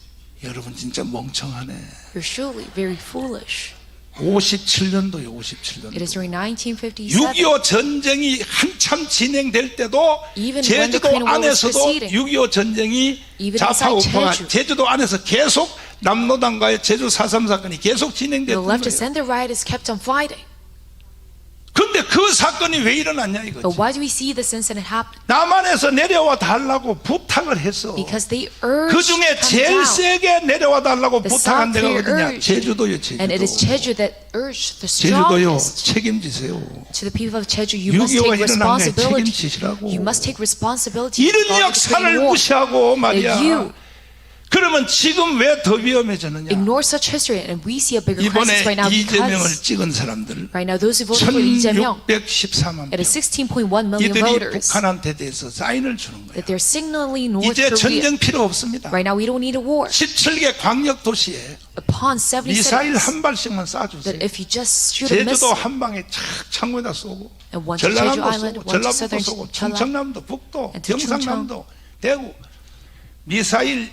S1: 여러분 진짜 멍청하네.
S2: You're surely very foolish.
S1: 57년도요.
S2: It
S1: 57년도.
S2: is during 1957.
S1: 6.25 전쟁이 한참 진행될 때도
S2: Even when the
S1: 제주도
S2: Korean War was
S1: 안에서도
S2: proceeding,
S1: 6.25 전쟁이
S2: even
S1: 좌파
S2: inside
S1: 우파가
S2: Jeju,
S1: 제주도 안에서 계속 남노당과의 제주 4.3 사건이 계속
S2: the
S1: 진행됐던
S2: leftists
S1: 거예요.
S2: and the rioters kept on fighting.
S1: 근데 그 사건이 왜 일어났냐 이거지.
S2: But why do we see this incident happen?
S1: 남한에서 내려와 달라고 부탁을 했어.
S2: Because they urged
S1: 그 중에
S2: come
S1: 제일
S2: down.
S1: 세게 내려와 달라고
S2: The
S1: 부탁한
S2: South
S1: 데가
S2: Korea
S1: 어디냐?
S2: urged.
S1: 제주도요.
S2: And it is
S1: 제주도.
S2: Jeju that urged the
S1: 제주도요.
S2: strongest.
S1: 책임지세요.
S2: To the people of Jeju, you must
S1: 6.25가
S2: take
S1: 일어난 거에
S2: responsibility.
S1: 책임지시라고.
S2: You must take responsibility
S1: 이런
S2: regarding the
S1: 역사를
S2: Korean War.
S1: 무시하고 말이야.
S2: That you
S1: 그러면 지금 왜 더 위험해졌느냐?
S2: ignore such history, and we see a bigger
S1: 이번에
S2: crisis right now
S1: 이재명을
S2: because
S1: 찍은 사람들
S2: right now those who voted for Lee Jae-myung,
S1: 1614만
S2: it is
S1: 명.
S2: 16.1 million
S1: 이들이
S2: voters,
S1: 북한한테 대해서 사인을 주는 거야.
S2: that they're signaling North
S1: 이제
S2: Korea.
S1: 전쟁 필요 없습니다.
S2: Right now we don't need a war.
S1: 17개 광역 도시에
S2: Upon 70
S1: 미사일
S2: cities,
S1: 한 발씩만 쏴주세요.
S2: that if you just shoot a
S1: 제주도
S2: missile,
S1: 한 방에 착 창고에다 쏘고
S2: and one to Jeju
S1: 전라남도 쏘고
S2: Island, one to
S1: 전라북도
S2: Southern
S1: 쏘고
S2: Jeolla,
S1: 충청남도 북도
S2: and to
S1: 경상남도 대구 미사일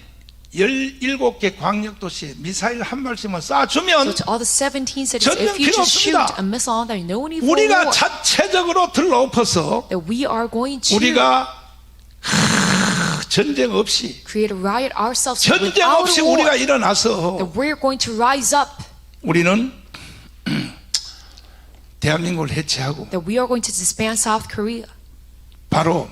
S1: 17개 광역도시에 미사일 한 발씩만
S2: So
S1: 쏴주면
S2: to all the 17 cities,
S1: 전쟁
S2: if you
S1: 필요
S2: just shoot
S1: 없습니다.
S2: a missile on there, no need for
S1: 우리가
S2: war.
S1: 자체적으로 들러엎어서
S2: That we are going to
S1: 우리가 전쟁 없이
S2: create a riot ourselves
S1: 전쟁
S2: without
S1: 없이
S2: a war.
S1: 우리가 일어나서
S2: That we're going to rise up.
S1: 우리는 대한민국을 해체하고
S2: That we are going to disband South Korea.
S1: 바로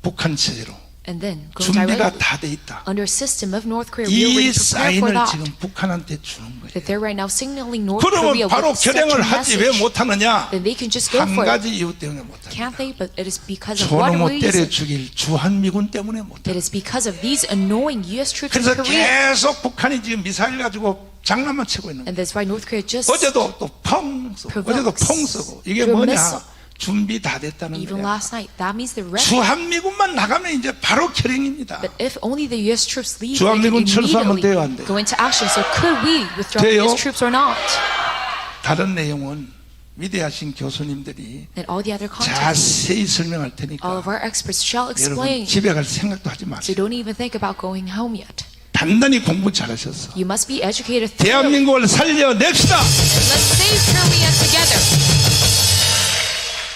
S1: 북한 체제로
S2: And then go
S1: 준비가
S2: directly
S1: 다 돼 있다.
S2: under a system of North Korea. We are
S1: 이
S2: ready to prepare for
S1: 사인을
S2: that.
S1: 지금 북한한테 주는 거예요.
S2: That they're right now signaling North
S1: 그러면
S2: Korea
S1: 바로
S2: with such a
S1: 결행을 하지 왜
S2: message.
S1: 못하느냐?
S2: Then they can just go
S1: 한
S2: for it.
S1: 가지 이유 때문에 못합니다.
S2: Can't they? But it is because of one
S1: 저놈을 때려
S2: reason.
S1: 죽일 주한미군 때문에 못합니다.
S2: It is because of these annoying U.S. troops in
S1: 그래서
S2: Korea.
S1: 계속 북한이 지금 미사일 가지고 장난만 치고 있는 거예요.
S2: And that's why North Korea just
S1: 어제도 또 펑 쏘고 어제도 펑 쏘고 이게
S2: through
S1: 뭐냐?
S2: missile.
S1: 준비 다 됐다는
S2: even
S1: 거야.
S2: last night. That means they're ready.
S1: 주한미군만 나가면 이제 바로 결행입니다.
S2: But if only the U.S. troops leave, they can
S1: 주한미군 철수하면 돼요, 안
S2: immediately
S1: 돼요?
S2: go into action. So could we withdraw
S1: 돼요?
S2: U.S. troops or not?
S1: 다른 내용은 위대하신 교수님들이
S2: And all the other content,
S1: 자세히 설명할
S2: all
S1: 테니까
S2: of our experts shall
S1: 여러분
S2: explain.
S1: 집에 갈 생각도 하지
S2: So
S1: 마세요.
S2: don't even think about going home yet.
S1: 단단히 공부 잘하셨어.
S2: You must be educated thoroughly.
S1: 대한민국을 살려냅시다.
S2: Let's save Korea together.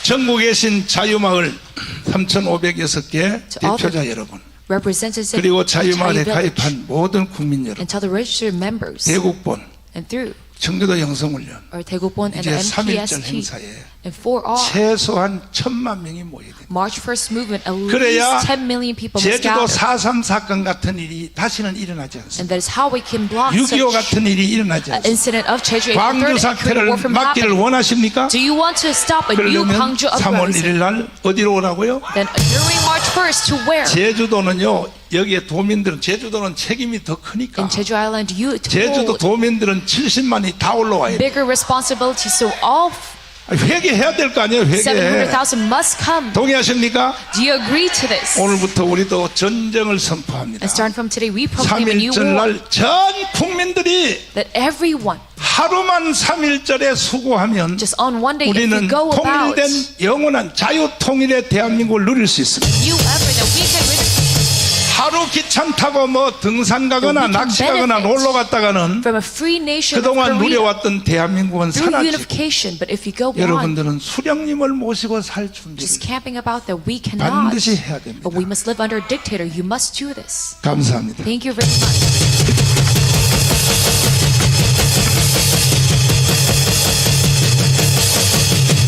S1: 전국에 계신 자유마을 3,506개
S2: To all
S1: 대표자
S2: the
S1: 여러분,
S2: representatives of
S1: 그리고 자유마을에
S2: Village,
S1: 가입한 모든 국민 여러분,
S2: and tell the registered members,
S1: 대국본,
S2: and through
S1: 청교도 영성훈련
S2: our Daegukbon and
S1: 이제
S2: the
S1: 3.1절
S2: MPST,
S1: 행사에
S2: and for all
S1: 최소한 1,000만 명이 모여야 됩니다.
S2: March First movement, at
S1: 그래야
S2: least 10 million people must
S1: 제주도
S2: gather.
S1: 4.3 사건 같은 일이 다시는 일어나지 않습니다.
S2: And that is how we can block
S1: 6.25
S2: such
S1: 같은 일이 일어나지
S2: an
S1: 않습니다.
S2: incident of Jeju 83rd
S1: 광주
S2: and Korean
S1: 사태를
S2: War from
S1: 막기를
S2: happening.
S1: 원하십니까?
S2: Do you want to stop a new
S1: 그러려면
S2: Gwangju
S1: 3월
S2: uprising?
S1: 1일 날 어디로 오라고요?
S2: Then during March 1st to where?
S1: 제주도는요, 여기에 도민들은 제주도는 책임이 더 크니까
S2: In Jeju Island, you
S1: 제주도
S2: hold
S1: 도민들은 70만이 다 올라와야 돼.
S2: bigger responsibility. So all
S1: 회개해야 될 거 아니에요, 회개.
S2: 700,000 must come.
S1: 동의하십니까?
S2: Do you agree to this?
S1: 오늘부터 우리도 전쟁을 선포합니다.
S2: And starting from today, we proclaim a new
S1: 3.1절
S2: war.
S1: 날 전 국민들이
S2: That everyone,
S1: 하루만 3.1절에 수고하면
S2: just on one day, if
S1: 우리는
S2: we go about
S1: 통일된 영원한 자유 통일의 대한민국을 누릴 수 있습니다.
S2: new effort that we can rid
S1: 하루 기차 타고 뭐 등산 가거나
S2: We can
S1: 낚시 가거나
S2: benefit
S1: 놀러 갔다가는
S2: from a free nation of
S1: 그동안
S2: Korea
S1: 누려왔던 대한민국은
S2: through
S1: 사라지고
S2: unification. But if you go on
S1: 여러분들은 수령님을 모시고 살 준비를
S2: just camping about that, we cannot.
S1: 반드시 해야 됩니다.
S2: But we must live under a dictator. You must do this.
S1: 감사합니다.
S2: Thank you very much.